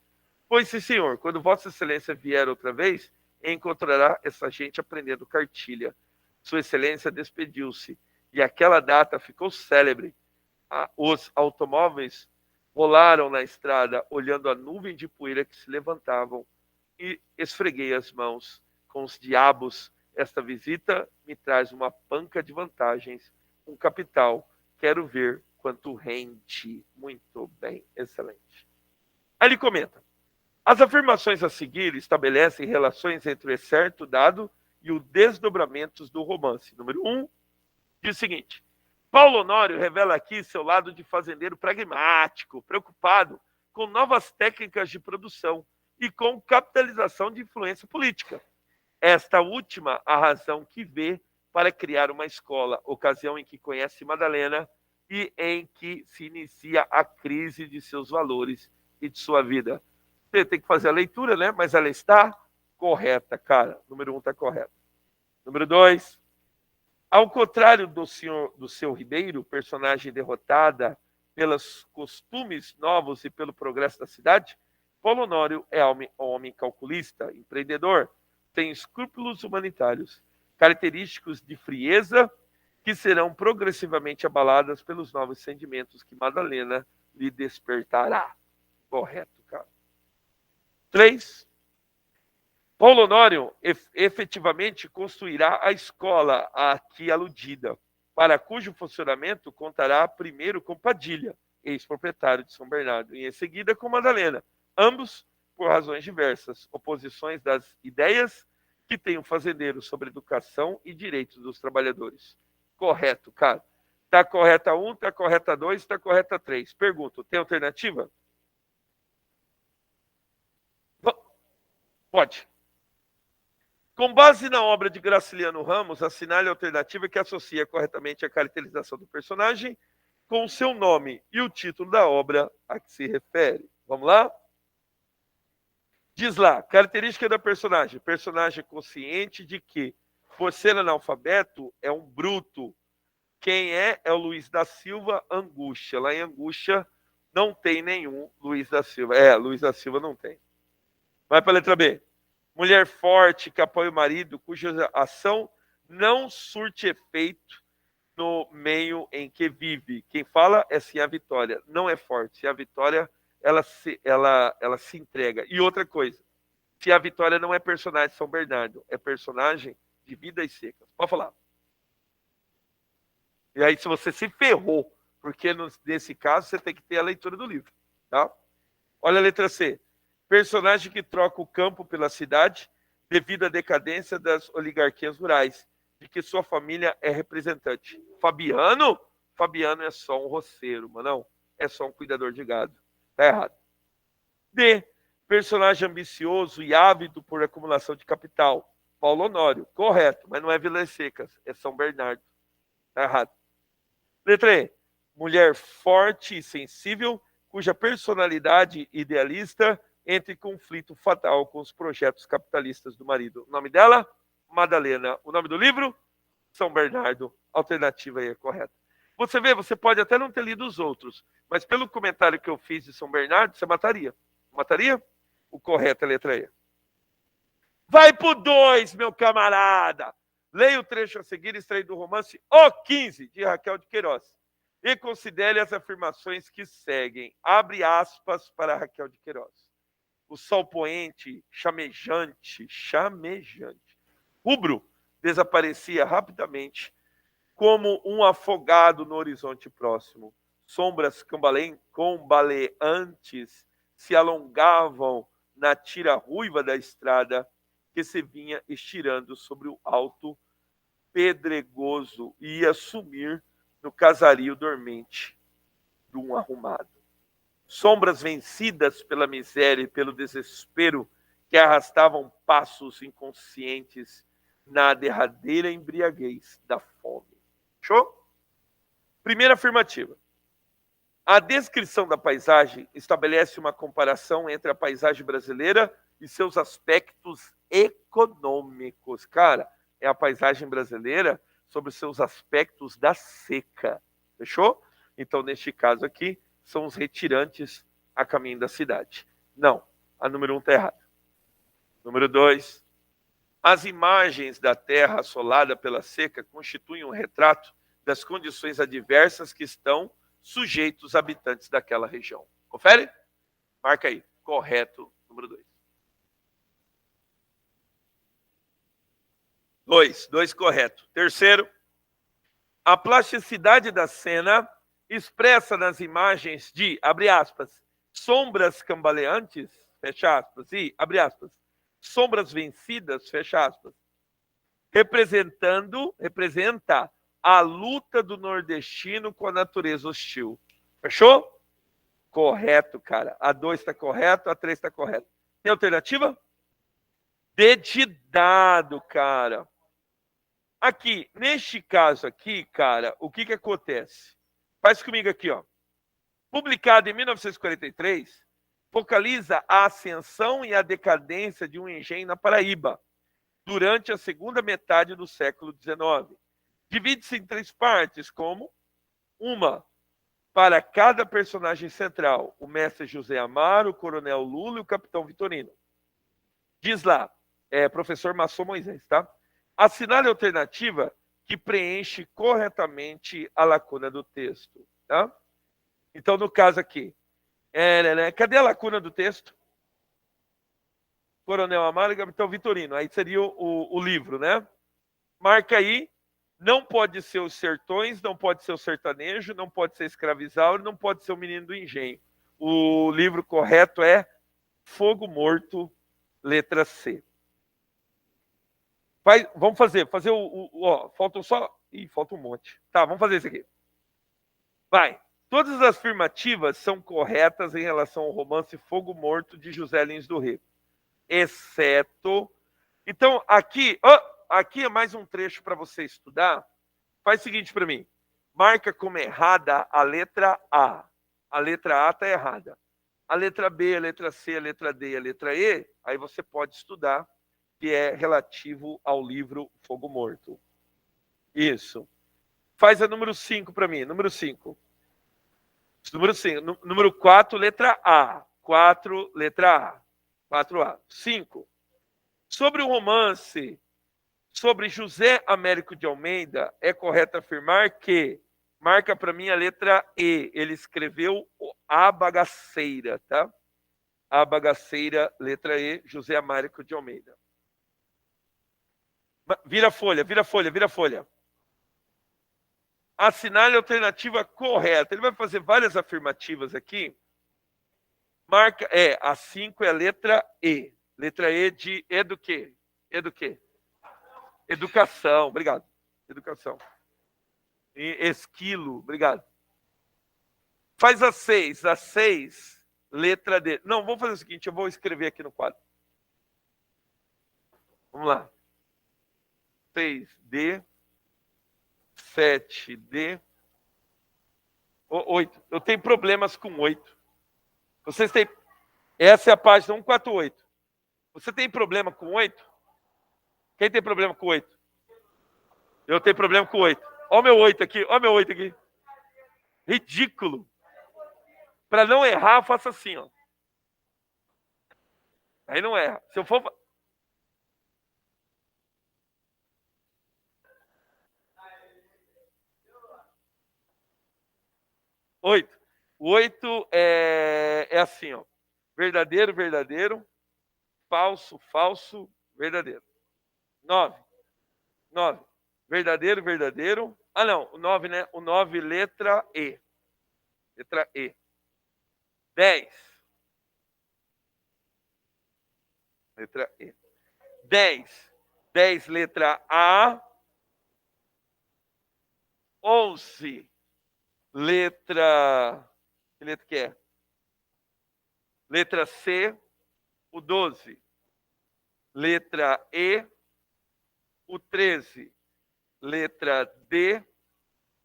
Pois sim, senhor, quando Vossa Excelência vier outra vez, encontrará essa gente aprendendo cartilha. Sua Excelência despediu-se e aquela data ficou célebre. Os automóveis rolaram na estrada, olhando a nuvem de poeira que se levantavam, e esfreguei as mãos. Com os diabos, esta visita me traz uma panca de vantagens, um capital. Quero ver quanto rende. Muito bem, excelente. Aí ele comenta. As afirmações a seguir estabelecem relações entre o excerto dado e os desdobramentos do romance. Número 1, diz o seguinte. Paulo Honório revela aqui seu lado de fazendeiro pragmático, preocupado com novas técnicas de produção e com capitalização de influência política. Esta última a razão que vê para criar uma escola, ocasião em que conhece Madalena e em que se inicia a crise de seus valores e de sua vida. Você tem que fazer a leitura, né? Mas ela está correta, cara. Número 1 está correto. Número 2, ao contrário do seu Ribeiro, personagem derrotada pelos costumes novos e pelo progresso da cidade, Paulo Honório é homem calculista, empreendedor, tem escrúpulos humanitários, característicos de frieza que serão progressivamente abaladas pelos novos sentimentos que Madalena lhe despertará. Correto, cara. 3. Paulo Honório efetivamente construirá a escola aqui aludida, para cujo funcionamento contará primeiro com Padilha, ex-proprietário de São Bernardo, e em seguida com Madalena, ambos por razões diversas, oposições das ideias que tem o fazendeiro sobre educação e direitos dos trabalhadores. Correto, cara. Está correta 1, está correta 2, está correta 3. Pergunto, tem alternativa? Pode. Com base na obra de Graciliano Ramos, assinale a alternativa que associa corretamente a caracterização do personagem com o seu nome e o título da obra a que se refere. Vamos lá? Diz lá, característica da personagem. Personagem consciente de que, por ser analfabeto, é um bruto. Quem é o Luiz da Silva Angústia. Lá em Angústia não tem nenhum Luiz da Silva. Luiz da Silva não tem. Vai para a letra B. Mulher forte que apoia o marido, cuja ação não surte efeito no meio em que vive. Quem fala é sim a Vitória. Não é forte. Se a Vitória, ela se entrega. E outra coisa, se a Vitória não é personagem de São Bernardo, é personagem de Vidas Secas. Pode falar. E aí, se você se ferrou, porque nesse caso você tem que ter a leitura do livro. Tá? Olha a letra C. Personagem que troca o campo pela cidade devido à decadência das oligarquias rurais, de que sua família é representante. Fabiano? Fabiano é só um roceiro, mas não. É só um cuidador de gado. Tá errado. D. Personagem ambicioso e ávido por acumulação de capital. Paulo Honório. Correto, mas não é Vilas Secas, é São Bernardo. Tá errado. Letra E. Mulher forte e sensível, cuja personalidade idealista entra em conflito fatal com os projetos capitalistas do marido. O nome dela? Madalena. O nome do livro? São Bernardo. A alternativa aí é correta. Você vê, você pode até não ter lido os outros, mas pelo comentário que eu fiz de São Bernardo, você mataria. Mataria? O correto é a letra E. Vai pro 2, meu camarada. Leia o trecho a seguir, extraído do romance O 15, de Raquel de Queiroz. E considere as afirmações que seguem. Abre aspas para Raquel de Queiroz. O sol poente, chamejante, rubro, desaparecia rapidamente, como um afogado no horizonte próximo. Sombras cambaleantes se alongavam na tira ruiva da estrada que se vinha estirando sobre o alto pedregoso e ia sumir no casario dormente de um arrumado. Sombras vencidas pela miséria e pelo desespero que arrastavam passos inconscientes na derradeira embriaguez da fome. Show? Primeira afirmativa. A descrição da paisagem estabelece uma comparação entre a paisagem brasileira e seus aspectos econômicos. Cara, é a paisagem brasileira sobre seus aspectos da seca. Fechou? Então, neste caso aqui, são os retirantes a caminho da cidade. Não, a número 1 está errada. Número 2. As imagens da terra assolada pela seca constituem um retrato das condições adversas que estão sujeitos os habitantes daquela região. Confere? Marca aí. Correto, número 2. 2 correto. Terceiro, a plasticidade da cena expressa nas imagens de, abre aspas, sombras cambaleantes, fecha aspas, e, abre aspas, sombras vencidas, fecha aspas, representa a luta do nordestino com a natureza hostil. Fechou? Correto, cara. A 2 está correto, a 3 está correto. Tem alternativa? D de dado, cara. Aqui, neste caso aqui, cara, o que acontece? Faz comigo aqui, ó. Publicado em 1943, focaliza a ascensão e a decadência de um engenho na Paraíba, durante a segunda metade do século XIX. Divide-se em 3 partes, como uma para cada personagem central, o mestre José Amaro, o coronel Lula e o capitão Vitorino. Diz lá, professor Maçom Moisés, tá? Assinale a alternativa que preenche corretamente a lacuna do texto, tá? Então, no caso aqui, cadê a lacuna do texto? Coronel Amaro e capitão Vitorino. Aí seria o livro, né? Marca aí. Não pode ser os sertões, não pode ser o sertanejo, não pode ser escravizauro, não pode ser o menino do engenho. O livro correto é Fogo Morto, letra C. Vamos fazer ó, faltam só... Ih, falta um monte. Tá, vamos fazer isso aqui. Vai. Todas as afirmativas são corretas em relação ao romance Fogo Morto, de José Lins do Rego. Exceto... Então, aqui é mais um trecho para você estudar. Faz o seguinte para mim. Marca como errada a letra A. A letra A está errada. A letra B, a letra C, a letra D e a letra E, aí você pode estudar, que é relativo ao livro Fogo Morto. Isso. Faz a número 5 para mim. Número 5. Número 4, letra A. 4, letra A. 4A. 5. Sobre o romance sobre José Américo de Almeida, é correto afirmar que, marca para mim a letra E, ele escreveu A Bagaceira, tá? A Bagaceira, letra E, José Américo de Almeida. Vira a folha, vira a folha, vira a folha. Assinale a alternativa correta. Ele vai fazer várias afirmativas aqui. Marca, a 5 é a letra E. Letra E de E do quê? E do quê? Educação, obrigado. Educação. E esquilo, obrigado. Faz a 6. A 6, letra D. Não, vamos fazer o seguinte, eu vou escrever aqui no quadro. Vamos lá. 6D, 7D, 8. Eu tenho problemas com 8. Vocês têm. Essa é a página 148. Você tem problema com 8? Quem tem problema com 8? Eu tenho problema com 8. Olha o meu 8 aqui, olha o meu 8 aqui. Ridículo. Para não errar, faça assim, ó. Aí não erra. Se eu for. 8. O 8 é assim, ó. Verdadeiro, verdadeiro. Falso, falso, verdadeiro. 9. 9. Verdadeiro, verdadeiro. Ah, não. O 9, né? O 9, letra E. Letra E. 10. Letra E. 10. 10, letra A. 11. Letra. Que letra que é? Letra C. O 12. Letra E. O 13. Letra D.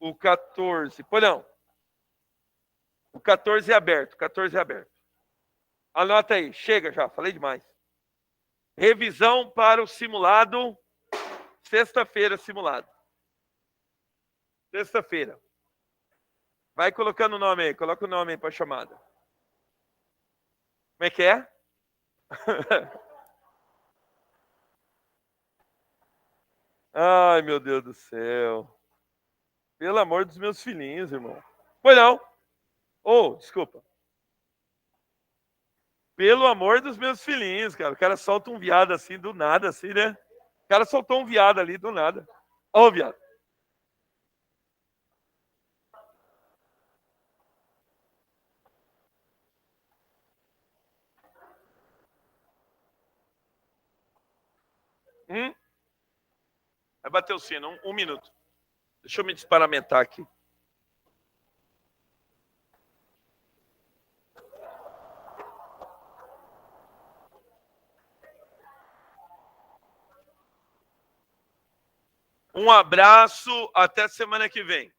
O 14. Pois não. O 14 é aberto. 14 é aberto. Anota aí. Chega já. Falei demais. Revisão para o simulado. Sexta-feira, simulado. Sexta-feira. Vai colocando o nome aí. Coloca o nome aí para a chamada. Como é que é? Ai, meu Deus do céu. Pelo amor dos meus filhinhos, irmão. Pois não. Oh, desculpa. Pelo amor dos meus filhinhos, cara. O cara solta um viado assim do nada, assim, né? O cara soltou um viado ali do nada. Ô, oh, viado. Vai bater o sino. Um minuto. Deixa eu me desparamentar aqui. Um abraço. Até semana que vem.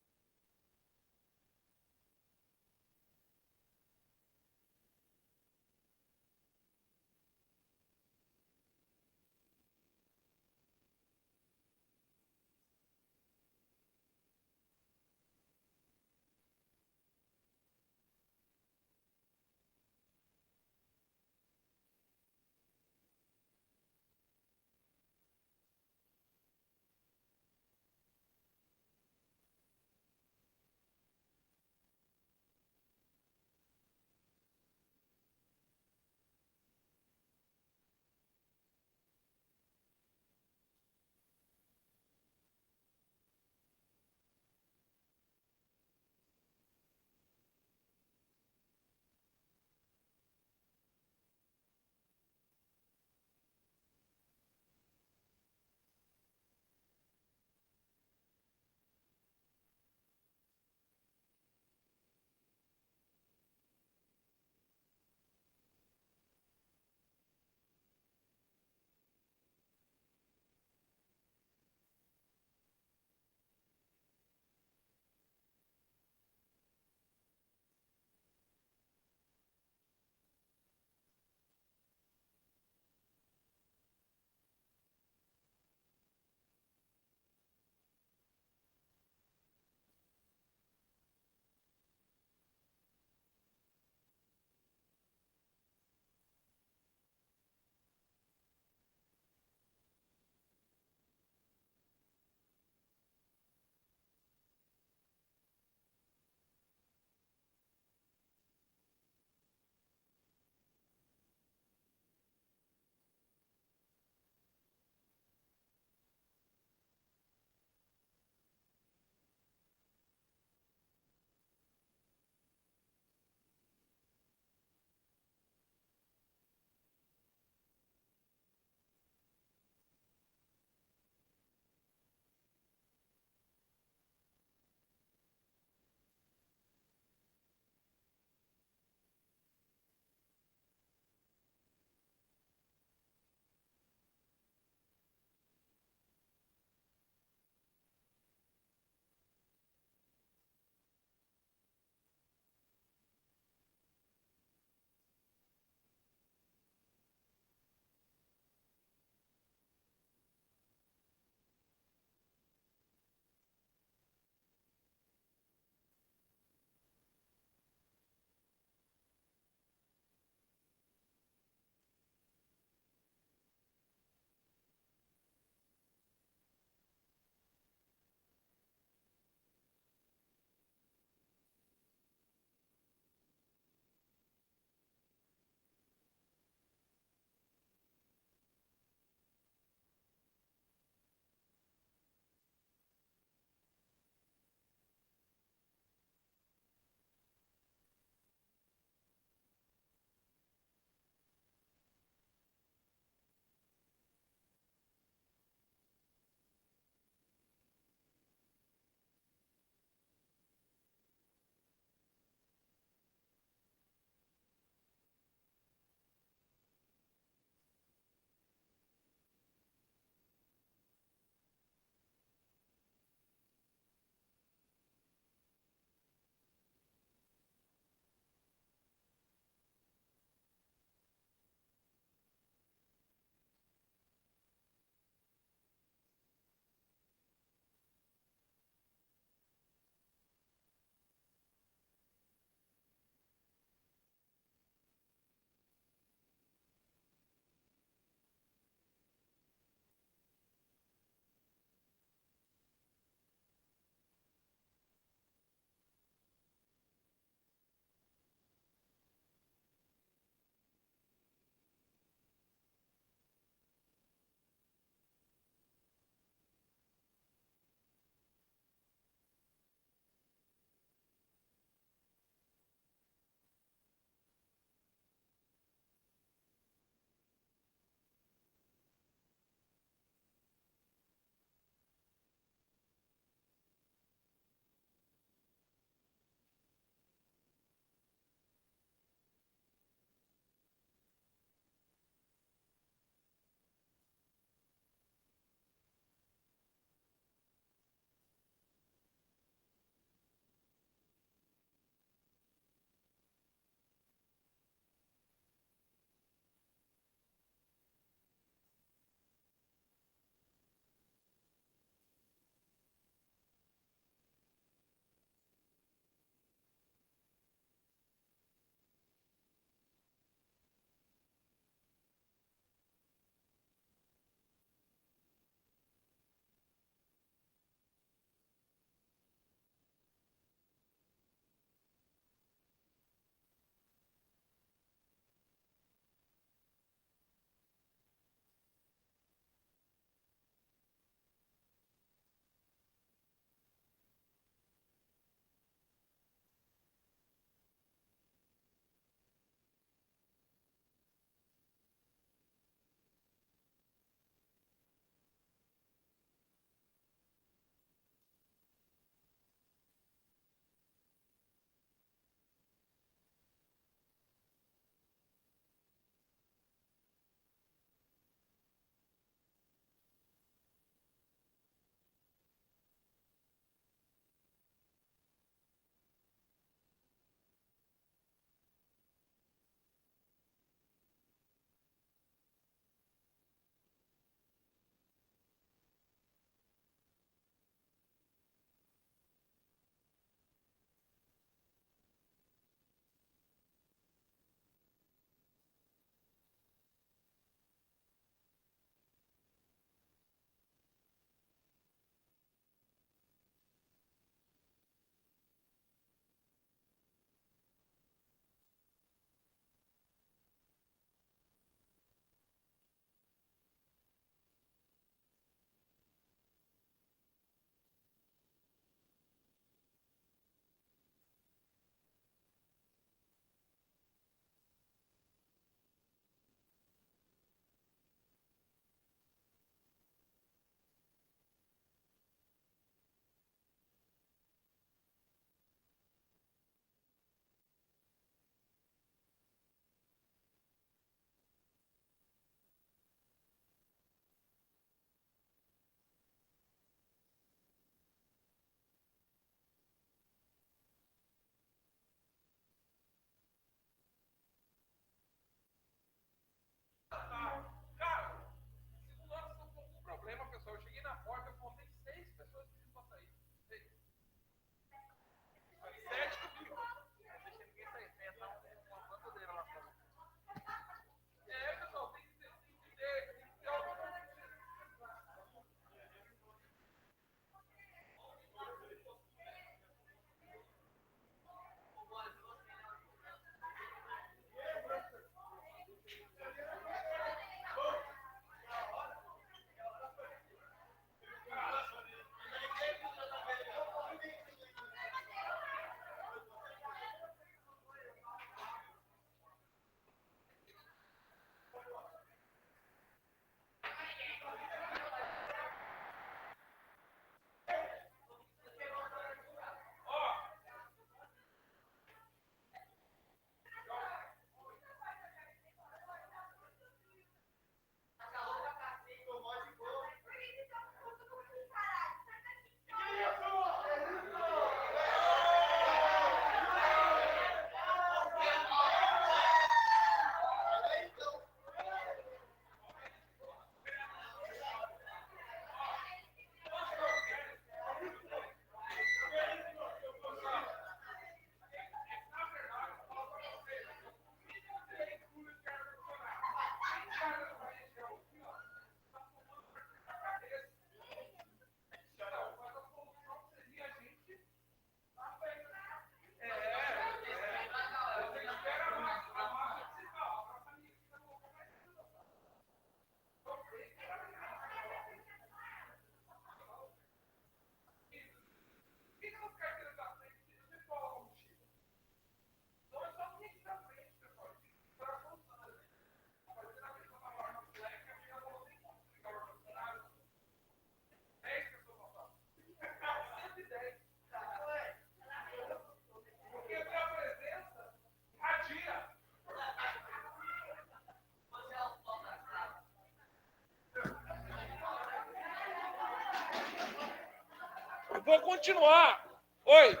vou continuar. Oi.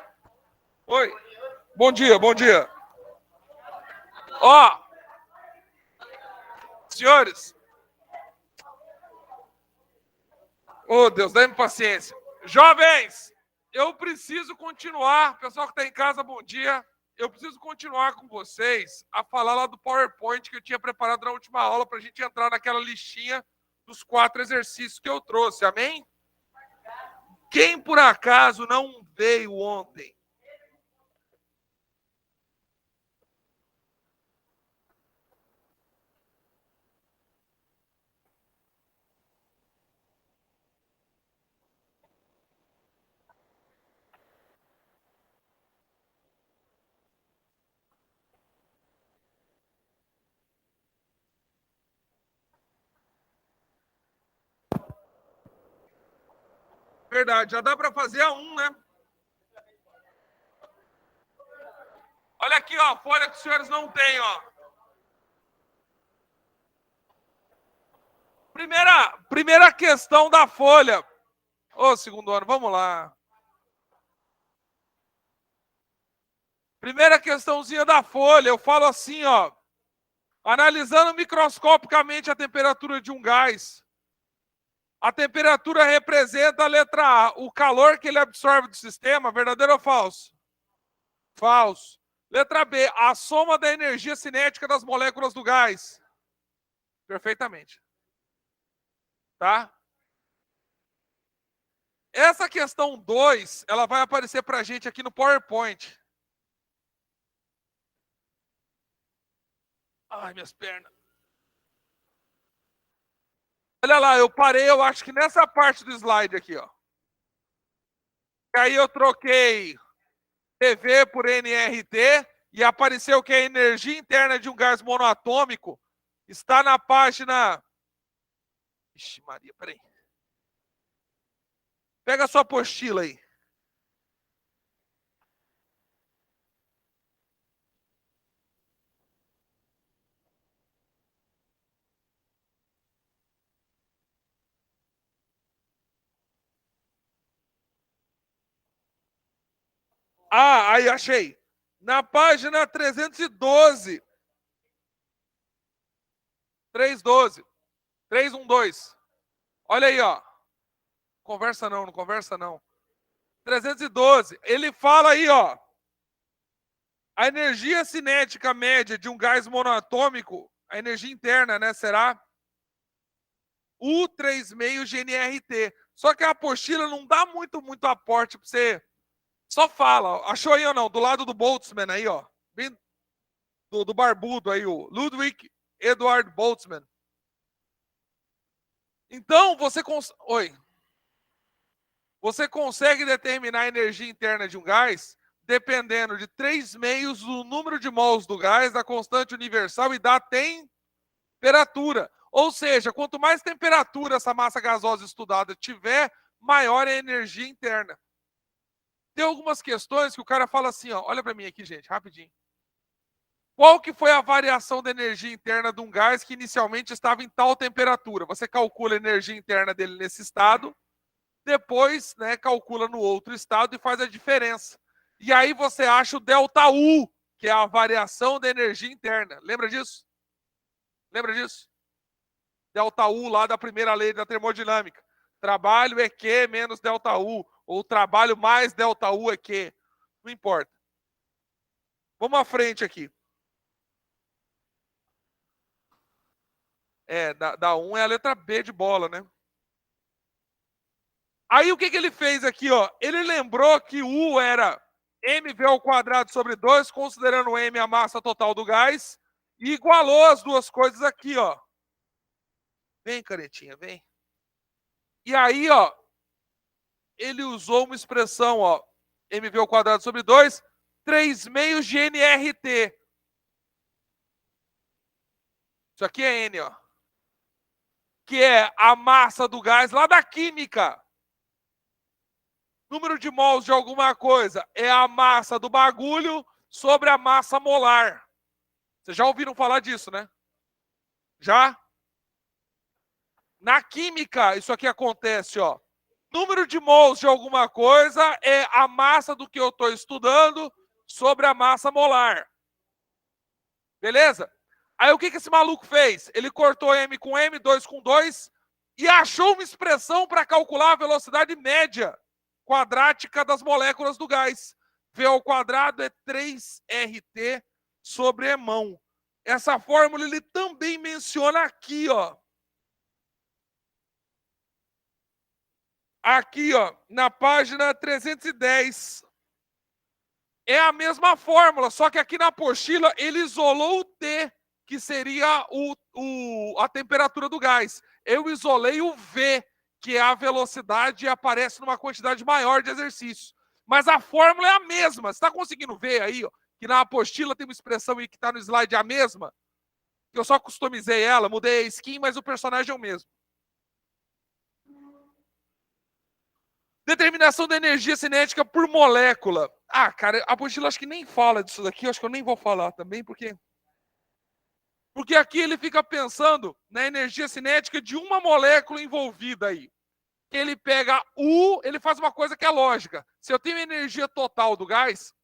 Oi. Bom dia, bom dia. Ó, senhores. Oh, Deus, dá-me paciência. Jovens, eu preciso continuar. Pessoal que está em casa, bom dia. Eu preciso continuar com vocês a falar lá do PowerPoint que eu tinha preparado na última aula para a gente entrar naquela listinha dos 4 exercícios que eu trouxe. Amém? Quem por acaso não veio ontem? Verdade, já dá para fazer a 1, né? Olha aqui, ó, a folha que os senhores não têm, ó. Primeira questão da folha. Ô, segundo ano, vamos lá. Primeira questãozinha da folha, eu falo assim, ó. Analisando microscopicamente a temperatura de um gás, a temperatura representa a letra A, o calor que ele absorve do sistema, verdadeiro ou falso? Falso. Letra B, a soma da energia cinética das moléculas do gás. Perfeitamente. Tá? Essa questão 2, ela vai aparecer para a gente aqui no PowerPoint. Ai, minhas pernas. Olha lá, eu parei, eu acho que nessa parte do slide aqui, ó. E aí eu troquei TV por NRT e apareceu que a energia interna de um gás monoatômico está na página... Ixi, Maria, peraí. Pega a sua apostila aí. Ah, aí achei. Na página 312. 312. 312. Olha aí, ó. Conversa não, não conversa não. 312. Ele fala aí, ó. A energia cinética média de um gás monoatômico, a energia interna, né, será U3,5 GNRT. Só que a apostila não dá muito aporte para você. Só fala. Achou aí ou não? Do lado do Boltzmann aí, ó. Bem do barbudo aí, o Ludwig Eduard Boltzmann. Então, Você consegue determinar a energia interna de um gás dependendo de 3/6 do número de mols do gás, da constante universal e da temperatura. Ou seja, quanto mais temperatura essa massa gasosa estudada tiver, maior é a energia interna. Tem algumas questões que o cara fala assim, ó, olha para mim aqui, gente, rapidinho. Qual que foi a variação da energia interna de um gás que inicialmente estava em tal temperatura? Você calcula a energia interna dele nesse estado, depois, né, calcula no outro estado e faz a diferença. E aí você acha o ΔU, que é a variação da energia interna. Lembra disso? Lembra disso? ΔU lá da primeira lei da termodinâmica. Trabalho é Q menos ΔU. Ou trabalho mais ΔU é Q. Não importa. Vamos à frente aqui. Da 1 é a letra B de bola, né? Aí o que ele fez aqui, ó? Ele lembrou que U era mv² sobre 2, considerando M a massa total do gás, e igualou as duas coisas aqui, ó. Vem, caretinha, vem. E aí, ó, ele usou uma expressão, ó, mv² sobre 2, 3/6 GNRT. Isso aqui é N, ó. Que é a massa do gás lá da química. Número de mols de alguma coisa é a massa do bagulho sobre a massa molar. Vocês já ouviram falar disso, né? Já? Na química, isso aqui acontece, ó. Número de mols de alguma coisa é a massa do que eu estou estudando sobre a massa molar. Beleza? Aí o que esse maluco fez? Ele cortou M com M, 2 com 2 e achou uma expressão para calcular a velocidade média quadrática das moléculas do gás. V ao quadrado é 3RT sobre Emão. Essa fórmula ele também menciona aqui, ó. Aqui, ó, na página 310. É a mesma fórmula, só que aqui na apostila ele isolou o T, que seria a temperatura do gás. Eu isolei o V, que é a velocidade e aparece numa quantidade maior de exercício. Mas a fórmula é a mesma. Você está conseguindo ver aí, ó, que na apostila tem uma expressão aí que está no slide a mesma? Eu só customizei ela, mudei a skin, mas o personagem é o mesmo. Determinação da energia cinética por molécula. Ah, cara, a apostila acho que nem fala disso daqui, acho que eu nem vou falar também, porque aqui ele fica pensando na energia cinética de uma molécula envolvida aí. Ele pega ele faz uma coisa que é lógica. Se eu tenho a energia total do gás,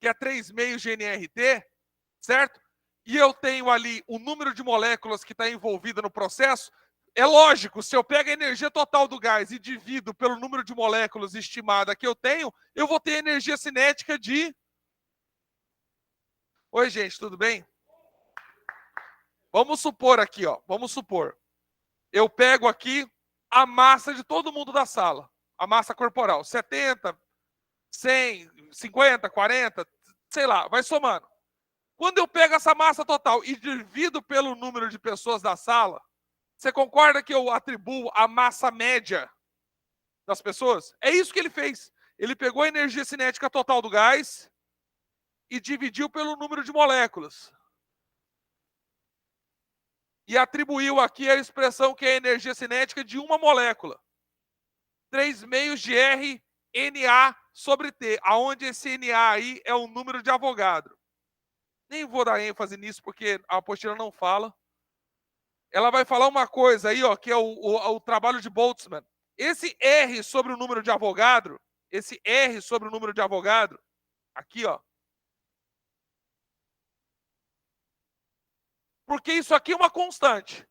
que é 3,5 GnRT, certo? E eu tenho ali o número de moléculas que está envolvida no processo, é lógico, se eu pego a energia total do gás e divido pelo número de moléculas estimada que eu tenho, eu vou ter energia cinética de... Oi, gente, tudo bem? Vamos supor aqui, ó. Vamos supor. Eu pego aqui a massa de todo mundo da sala. A massa corporal. 70, 100, 50, 40, sei lá, vai somando. Quando eu pego essa massa total e divido pelo número de pessoas da sala, você concorda que eu atribuo a massa média das pessoas? É isso que ele fez. Ele pegou a energia cinética total do gás e dividiu pelo número de moléculas. E atribuiu aqui a expressão que é a energia cinética de uma molécula. 3,5 de R Na sobre T, aonde esse Na aí é o número de Avogadro. Nem vou dar ênfase nisso porque a apostila não fala. Ela vai falar uma coisa aí, ó, que é o trabalho de Boltzmann. Esse R sobre o número de Avogadro, aqui, ó. Porque isso aqui é uma constante.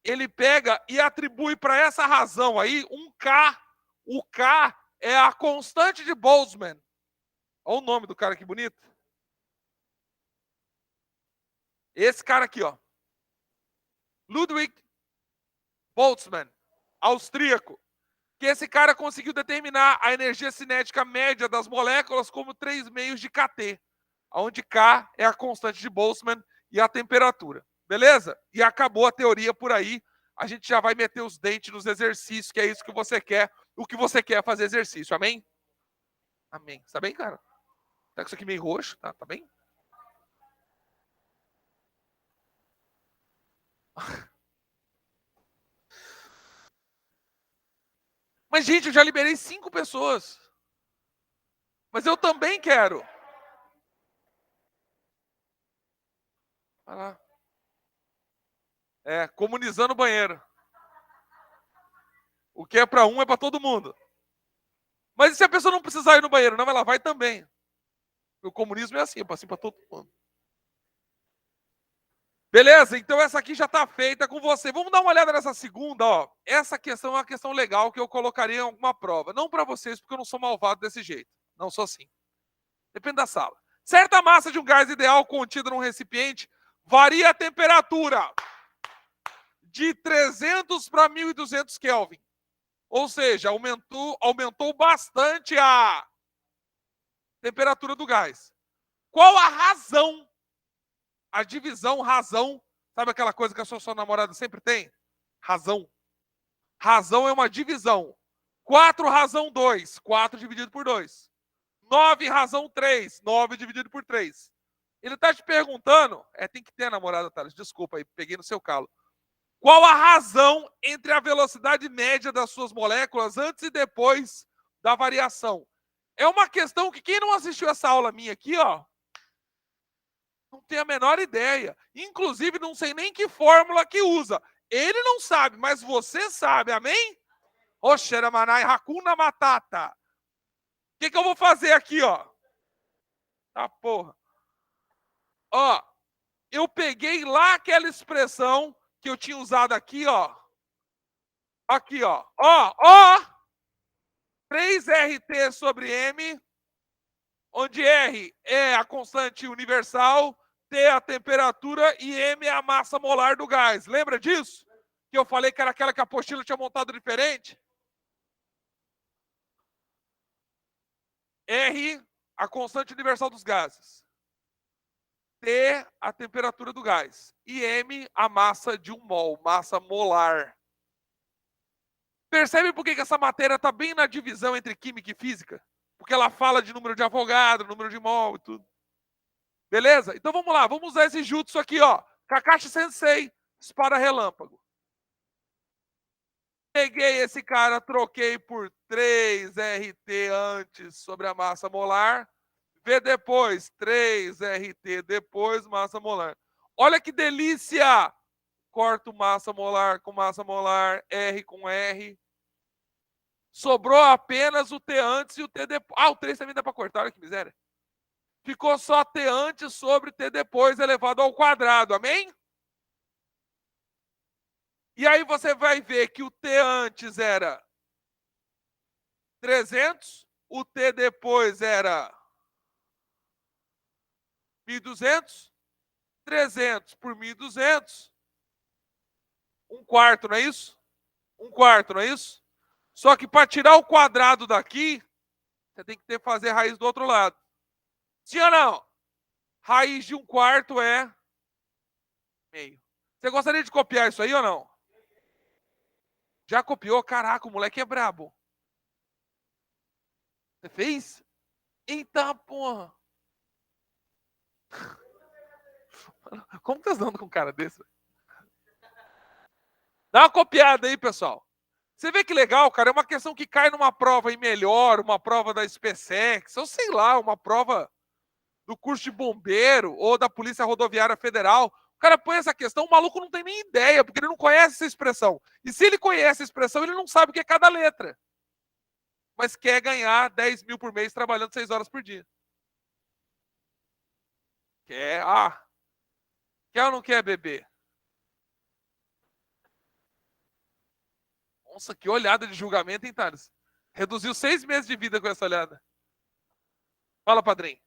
Ele pega e atribui para essa razão aí um K. O K é a constante de Boltzmann. Olha o nome do cara que bonito. Esse cara aqui, ó. Ludwig Boltzmann, austríaco. Que esse cara conseguiu determinar a energia cinética média das moléculas como 3,5 de kT, onde K é a constante de Boltzmann e a temperatura. Beleza? E acabou a teoria por aí. A gente já vai meter os dentes nos exercícios, que é isso que você quer. O que você quer é fazer exercício. Amém? Amém. Tá bem, cara? Tá com isso aqui meio roxo? Tá bem? Mas, gente, eu já liberei 5 pessoas. Mas eu também quero. Vai lá. Comunizando o banheiro. O que é para um é para todo mundo. Mas e se a pessoa não precisar ir no banheiro? Não, ela vai também. O comunismo é assim para todo mundo. Beleza? Então essa aqui já está feita com você. Vamos dar uma olhada nessa segunda, ó. Essa questão é uma questão legal que eu colocaria em alguma prova. Não para vocês, porque eu não sou malvado desse jeito. Não sou assim. Depende da sala. Certa massa de um gás ideal contida num recipiente varia a temperatura de 300 para 1.200 Kelvin. Ou seja, aumentou bastante a temperatura do gás. Qual a razão? A divisão, razão. Sabe aquela coisa que a sua namorada sempre tem? Razão. Razão é uma divisão. 4 razão 2. 4 dividido por 2. 9 razão 3. 9 dividido por 3. Ele está te perguntando... tem que ter, namorada, Thales. Desculpa aí, peguei no seu calo. Qual a razão entre a velocidade média das suas moléculas antes e depois da variação? É uma questão que quem não assistiu essa aula minha aqui, ó, não tem a menor ideia. Inclusive, não sei nem que fórmula que usa. Ele não sabe, mas você sabe, amém? Oxeramanai, Hakuna Matata. O que eu vou fazer aqui, ó? Tá, porra. Ó, eu peguei lá aquela expressão que eu tinha usado aqui, ó. Aqui, ó. Ó. 3RT sobre M, onde R é a constante universal, T é a temperatura e M é a massa molar do gás. Lembra disso? Que eu falei que era aquela que a apostila tinha montado diferente? R, a constante universal dos gases. T, a temperatura do gás. E M, a massa de um mol, massa molar. Percebe por que essa matéria está bem na divisão entre química e física? Porque ela fala de número de Avogadro, número de mol e tudo. Beleza? Então vamos lá, vamos usar esse jutsu aqui, ó. Kakashi Sensei, espada relâmpago. Peguei esse cara, troquei por 3RT antes sobre a massa molar. V depois, 3RT depois, massa molar. Olha que delícia! Corto massa molar com massa molar, R com R. Sobrou apenas o T antes e o T depois. Ah, o 3 também dá para cortar, olha que miséria. Ficou só T antes sobre T depois elevado ao quadrado, amém? E aí você vai ver que o T antes era 300, o T depois era 1.200, 300 por 1.200, um quarto, não é isso? Um quarto, não é isso? Só que para tirar o quadrado daqui, você tem que fazer raiz do outro lado. Sim ou não? Raiz de um quarto é meio. Você gostaria de copiar isso aí ou não? Já copiou? Caraca, o moleque é brabo. Você fez? Eita, porra. Como que tá andando com um cara desse? Dá uma copiada aí, pessoal. Você vê que legal, cara? É uma questão que cai numa prova aí melhor, uma prova da SpaceX, ou sei lá, uma prova do curso de bombeiro ou da Polícia Rodoviária Federal. O cara põe essa questão, o maluco não tem nem ideia, porque ele não conhece essa expressão. E se ele conhece a expressão, ele não sabe o que é cada letra. Mas quer ganhar 10 mil por mês trabalhando 6 horas por dia. Quer, quer ou não quer, bebê? Nossa, que olhada de julgamento, hein, Thales? Reduziu 6 meses de vida com essa olhada. Fala, padrinho.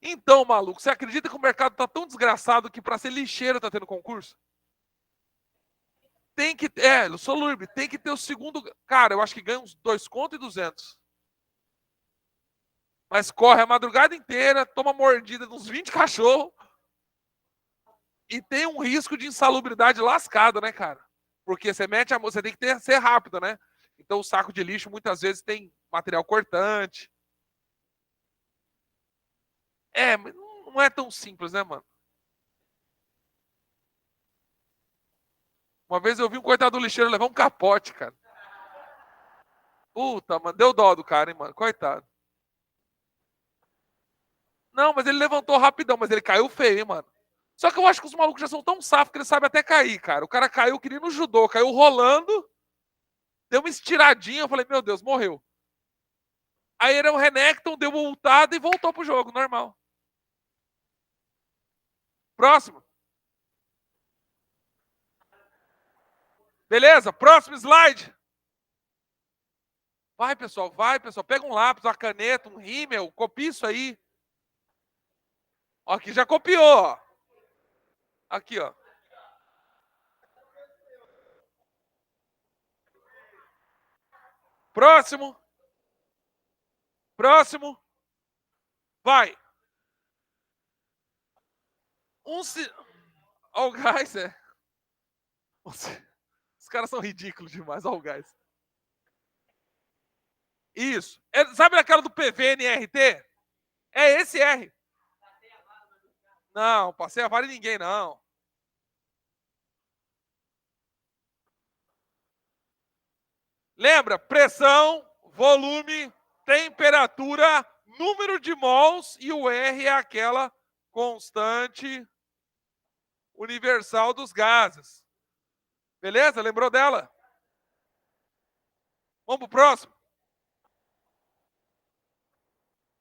Então, maluco, você acredita que o mercado tá tão desgraçado que para ser lixeiro tá tendo concurso? Tem que, eu sou Lurb, tem que ter o segundo, cara, eu acho que ganha uns 2 conto e 200. Mas corre a madrugada inteira, toma mordida de uns 20 cachorros e tem um risco de insalubridade lascado, né, cara? Porque você mete a mão, você tem que ser rápido, né? Então o saco de lixo muitas vezes tem material cortante. Mas não é tão simples, né, mano? Uma vez eu vi um coitado do lixeiro levar um capote, cara. Puta, mano, deu dó do cara, hein, mano? Coitado. Não, mas ele levantou rapidão, mas ele caiu feio, hein, mano? Só que eu acho que os malucos já são tão safos que eles sabem até cair, cara. O cara caiu que nem no judô, caiu rolando, deu uma estiradinha, eu falei, meu Deus, morreu. Aí era o Renekton, deu uma ultada e voltou pro jogo, normal. Próximo. Beleza? Próximo slide. Vai, pessoal, vai, pessoal. Pega um lápis, uma caneta, um rímel, copia isso aí. Ó, aqui já copiou, ó. Aqui, ó. Próximo. Próximo. Vai. Ó o gás, Os caras são ridículos demais, ó o gás. Isso. Sabe aquela do PVNRT? É esse R. Não, passei a vara em ninguém, não. Lembra? Pressão, volume, temperatura, número de mols e o R é aquela constante universal dos gases. Beleza? Lembrou dela? Vamos pro próximo?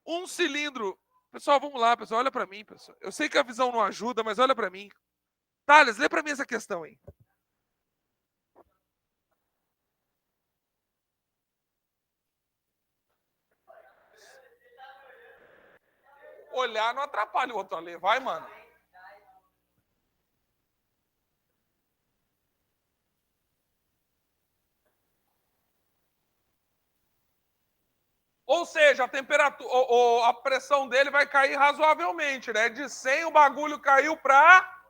Um cilindro. Pessoal, vamos lá, pessoal. Olha para mim, pessoal. Eu sei que a visão não ajuda, mas olha para mim. Thales, lê para mim essa questão aí. Olhar não atrapalha o outro a ler. Vai, mano. Ou seja, a temperatura, a pressão dele vai cair razoavelmente, né? De 100 o bagulho caiu para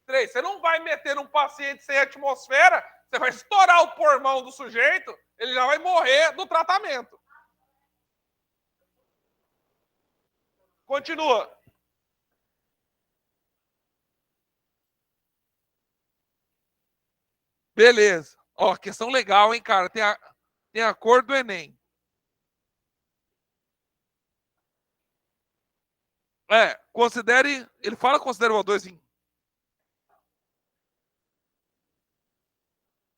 3. Você não vai meter num paciente sem atmosfera, você vai estourar o pulmão do sujeito, ele já vai morrer do tratamento. Continua. Beleza. Ó, questão legal, hein, cara? Tem a cor do Enem. Considere. Ele fala considere o O2 em.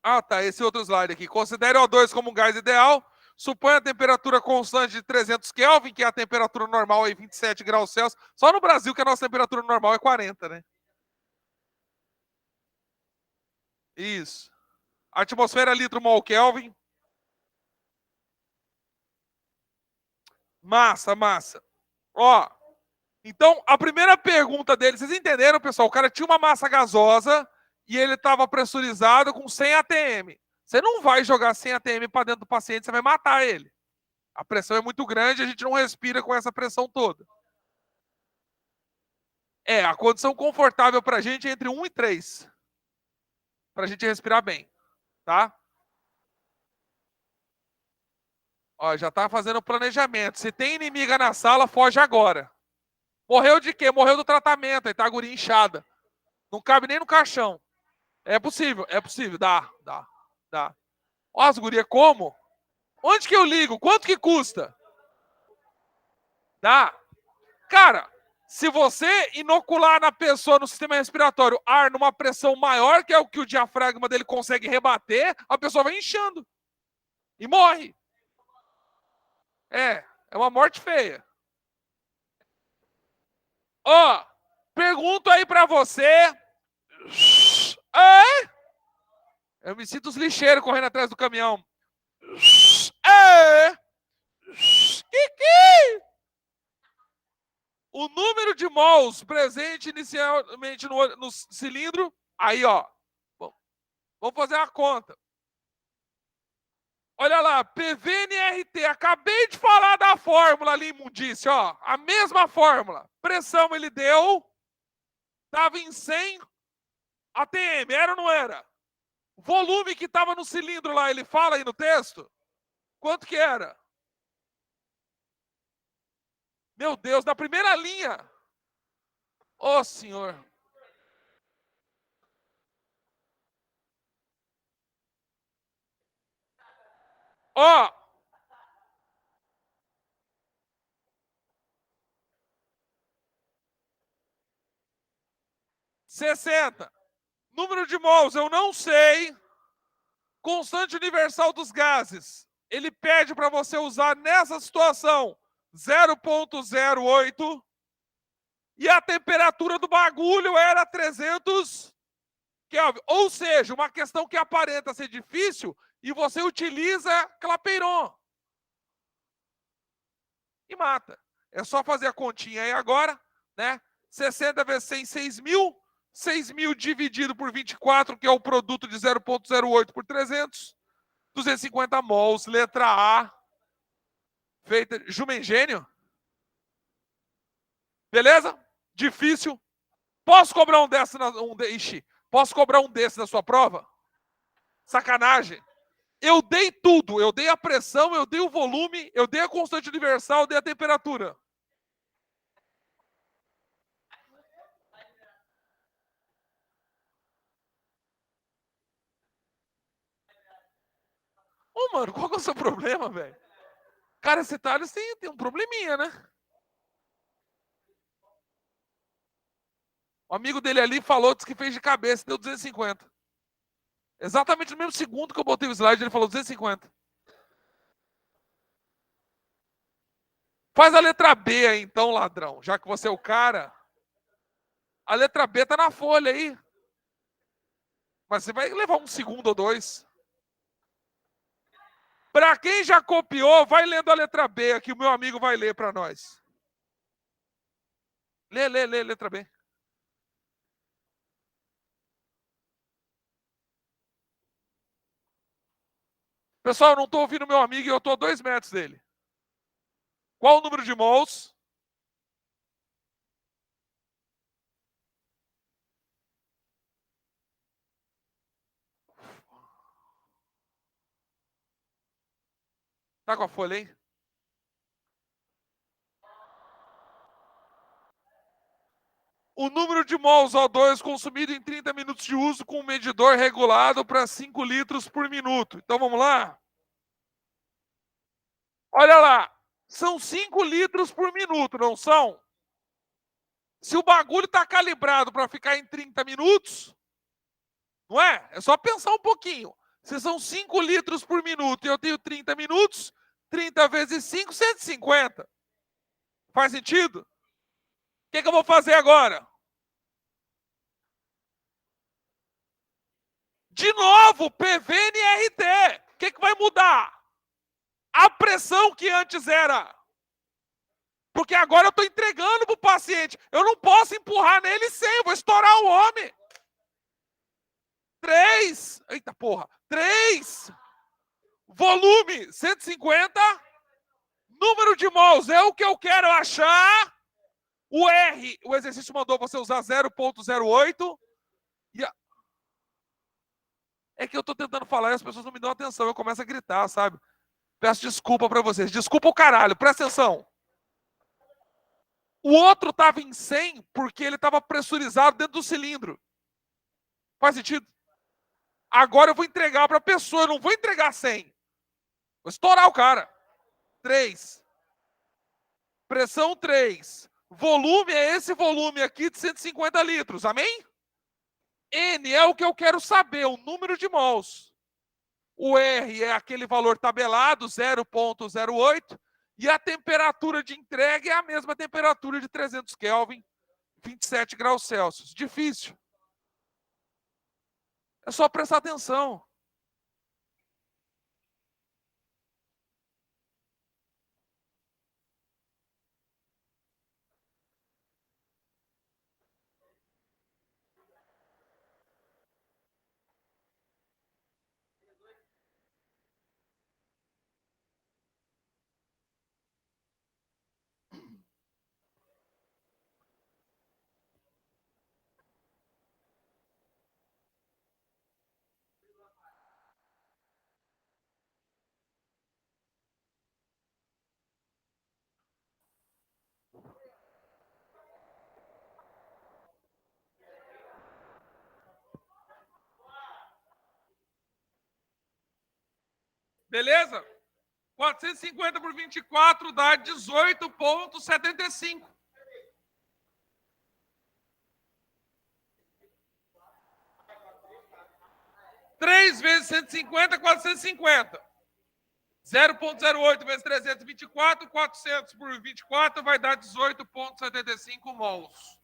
Ah, tá. Esse outro slide aqui. Considere o O2 como um gás ideal. Suponha a temperatura constante de 300 Kelvin, que é a temperatura normal aí, 27 graus Celsius. Só no Brasil que a nossa temperatura normal é 40, né? Isso. Atmosfera litro mol Kelvin. Massa. Ó, então a primeira pergunta dele, vocês entenderam, pessoal? O cara tinha uma massa gasosa e ele estava pressurizado com 100 atm. Você não vai jogar 100 atm para dentro do paciente, você vai matar ele. A pressão é muito grande, a gente não respira com essa pressão toda. A condição confortável para a gente é entre 1 e 3. Para a gente respirar bem, tá? Ó, já tá fazendo o planejamento. Se tem inimiga na sala, foge agora. Morreu de quê? Morreu do tratamento, aí tá a guria inchada. Não cabe nem no caixão. É possível. Dá. Ó, as gurias, como? Onde que eu ligo? Quanto que custa? Dá. Cara, se você inocular na pessoa, no sistema respiratório, ar numa pressão maior, que é o que o diafragma dele consegue rebater, a pessoa vai inchando. E morre. É uma morte feia. Ó, pergunto aí pra você. Eu me sinto os lixeiros correndo atrás do caminhão. O número de mols presente inicialmente no cilindro. Aí, ó. Bom, vamos fazer a conta. Olha lá, PVNRT. Acabei de falar da fórmula ali, imundícia, ó. A mesma fórmula. Pressão ele deu. Estava em 100 atm. Era ou não era? O volume que estava no cilindro lá, ele fala aí no texto? Quanto que era? Meu Deus, na primeira linha. Ô, senhor. Ó. $60. Número de mols, eu não sei. Constante universal dos gases. Ele pede para você usar nessa situação 0,08. E a temperatura do bagulho era 300 Kelvin. Ou seja, uma questão que aparenta ser difícil e você utiliza Clapeyron. E mata. É só fazer a continha aí agora, né? 60 vezes 100, 6.000. 6.000 dividido por 24, que é o produto de 0,08 por 300. 250 mols, letra A. Feita. Jumengênio? Beleza? Difícil. Posso cobrar posso cobrar um desse na sua prova? Sacanagem. Eu dei tudo. Eu dei a pressão, eu dei o volume, eu dei a constante universal, eu dei a temperatura. Ô, mano, qual que é o seu problema, velho? Cara, esse Thales tem um probleminha, né? O amigo dele ali falou, disse que fez de cabeça, deu 250. Exatamente no mesmo segundo que eu botei o slide, ele falou 250. Faz a letra B aí, então, ladrão. Já que você é o cara. A letra B tá na folha aí. Mas você vai levar um segundo ou dois. Para quem já copiou, vai lendo a letra B aqui. O meu amigo vai ler para nós. Lê, letra B. Pessoal, eu não estou ouvindo meu amigo e eu estou a 2 metros dele. Qual o número de mols? Tá com a folha aí? O número de mols O2 consumido em 30 minutos de uso com um medidor regulado para 5 litros por minuto. Então vamos lá? Olha lá. São 5 litros por minuto, não são? Se o bagulho está calibrado para ficar em 30 minutos, não é? É só pensar um pouquinho. Se são 5 litros por minuto e eu tenho 30 minutos, 30 vezes 5, 150. Faz sentido? O que eu vou fazer agora? De novo, PV-NRT. O que vai mudar? A pressão que antes era. Porque agora eu estou entregando para o paciente. Eu não posso empurrar nele sem, eu vou estourar o homem. 3. Eita porra. 3. Volume 150. Número de mols é o que eu quero achar. O R, o exercício mandou você usar 0,08. É que eu estou tentando falar e as pessoas não me dão atenção. Eu começo a gritar, sabe? Peço desculpa para vocês. Desculpa o caralho, presta atenção. O outro estava em 100 porque ele estava pressurizado dentro do cilindro. Faz sentido? Agora eu vou entregar para a pessoa, eu não vou entregar 100. Vou estourar o cara. 3. Pressão 3. Volume é esse volume aqui de 150 litros. Amém? N é o que eu quero saber, o número de mols. O R é aquele valor tabelado, 0,08. E a temperatura de entrega é a mesma temperatura de 300 Kelvin, 27 graus Celsius. Difícil. É só prestar atenção. Beleza? 450 por 24 dá 18,75. Três vezes 150, 450. 0,08 vezes 324, 400 por 24 vai dar 18,75 mols.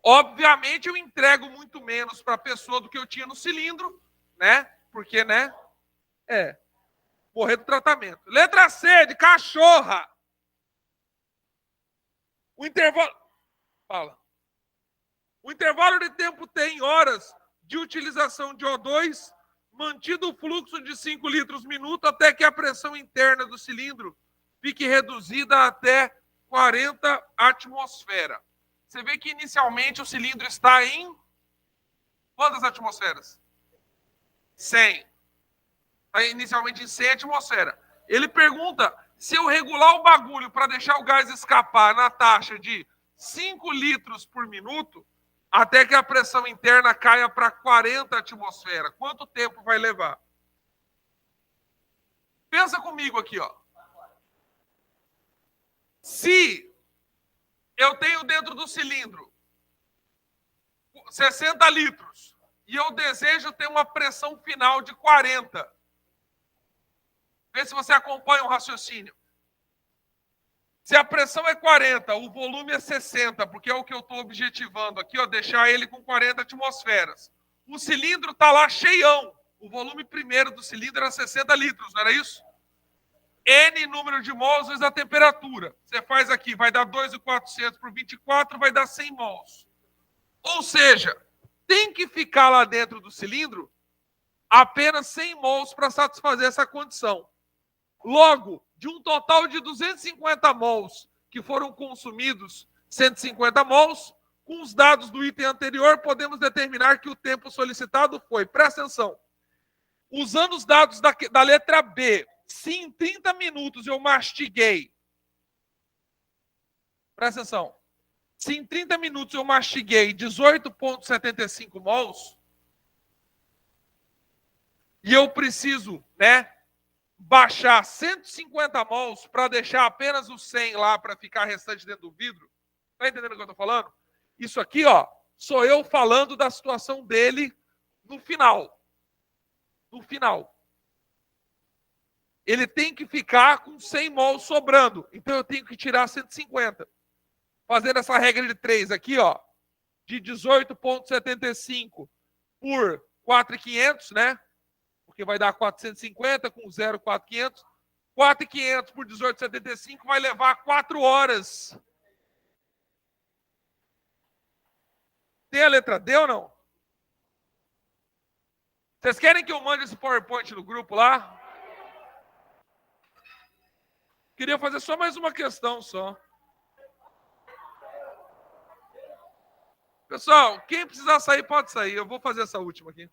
Obviamente eu entrego muito menos para a pessoa do que eu tinha no cilindro, né? Porque, né? Morrer do tratamento. Letra C, de cachorra. O intervalo... Fala. O intervalo de tempo tem horas de utilização de O2, mantido o fluxo de 5 litros minuto até que a pressão interna do cilindro fique reduzida até 40 atmosferas. Você vê que inicialmente o cilindro está em quantas atmosferas? 100. Está inicialmente em 100 atmosferas. Ele pergunta se eu regular o bagulho para deixar o gás escapar na taxa de 5 litros por minuto, até que a pressão interna caia para 40 atmosferas. Quanto tempo vai levar? Pensa comigo aqui, ó. Se eu tenho dentro do cilindro 60 litros e eu desejo ter uma pressão final de 40. Vê se você acompanha o raciocínio. Se a pressão é 40, o volume é 60, porque é o que eu estou objetivando aqui, ó, deixar ele com 40 atmosferas. O cilindro está lá cheião. O volume primeiro do cilindro era 60 litros, não era isso? N número de mols vezes a temperatura. Você faz aqui, vai dar 2.400 por 24, vai dar 100 mols. Ou seja, tem que ficar lá dentro do cilindro apenas 100 mols para satisfazer essa condição. Logo, de um total de 250 mols que foram consumidos, 150 mols, com os dados do item anterior, podemos determinar que o tempo solicitado foi, presta atenção, usando os dados da letra B, se em 30 minutos eu mastiguei, presta atenção, se em 30 minutos eu mastiguei 18,75 mols, e eu preciso, baixar 150 mols para deixar apenas os 100 lá para ficar restante dentro do vidro. Tá entendendo o que eu tô falando? Isso aqui, ó, sou eu falando da situação dele no final. No final. Ele tem que ficar com 100 mols sobrando. Então eu tenho que tirar 150. Fazendo essa regra de 3 aqui, ó, de 18,75 por 4.500, porque vai dar 450 com 0, 4.500. 4.500 por 18,75 vai levar 4 horas. Tem a letra D ou não? Vocês querem que eu mande esse PowerPoint no grupo lá? Queria fazer só mais uma questão só. Pessoal, quem precisar sair, pode sair. Eu vou fazer essa última aqui.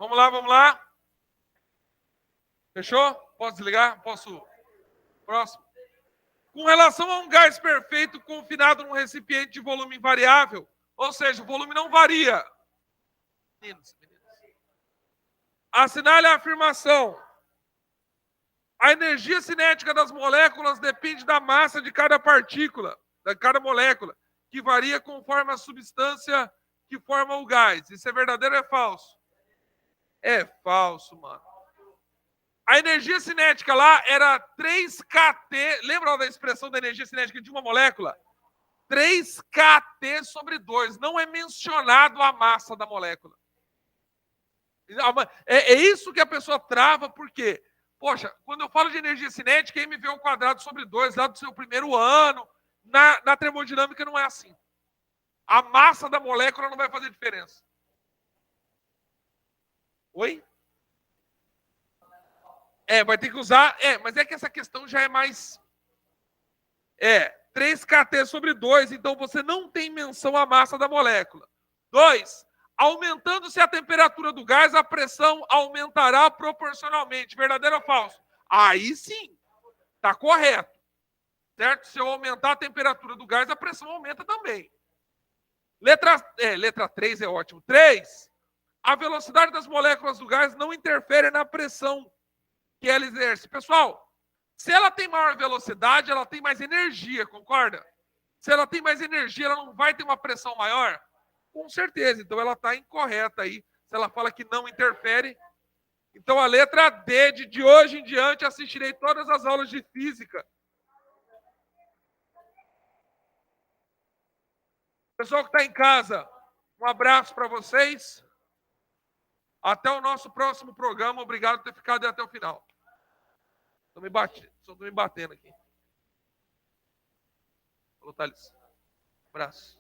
Vamos lá, vamos lá. Fechou? Posso desligar? Posso? Próximo. Com relação a um gás perfeito confinado num recipiente de volume invariável, ou seja, o volume não varia. Meninos. Assinale a afirmação. A energia cinética das moléculas depende da massa de cada partícula, de cada molécula, que varia conforme a substância que forma o gás. Isso é verdadeiro ou é falso? É falso, mano. A energia cinética lá era 3kT. Lembra da expressão da energia cinética de uma molécula? 3kT sobre 2. Não é mencionado a massa da molécula. É isso que a pessoa trava, porque, poxa, quando eu falo de energia cinética, mv ao quadrado sobre 2, lá do seu primeiro ano, na termodinâmica não é assim. A massa da molécula não vai fazer diferença. Oi? Vai ter que usar... mas é que essa questão já é mais... 3kT sobre 2, então você não tem menção à massa da molécula. 2, aumentando-se a temperatura do gás, a pressão aumentará proporcionalmente. Verdadeiro ou falso? Aí sim, está correto. Certo? Se eu aumentar a temperatura do gás, a pressão aumenta também. Letra 3 é ótimo. 3, a velocidade das moléculas do gás não interfere na pressão que ela exerce. Pessoal, se ela tem maior velocidade, ela tem mais energia, concorda? Se ela tem mais energia, ela não vai ter uma pressão maior? Com certeza, então ela está incorreta aí. Se ela fala que não interfere. Então a letra D, de hoje em diante, assistirei todas as aulas de física. Pessoal que está em casa, um abraço para vocês. Até o nosso próximo programa. Obrigado por ter ficado até o final. Estou me batendo aqui. Falou, Thales. Abraço.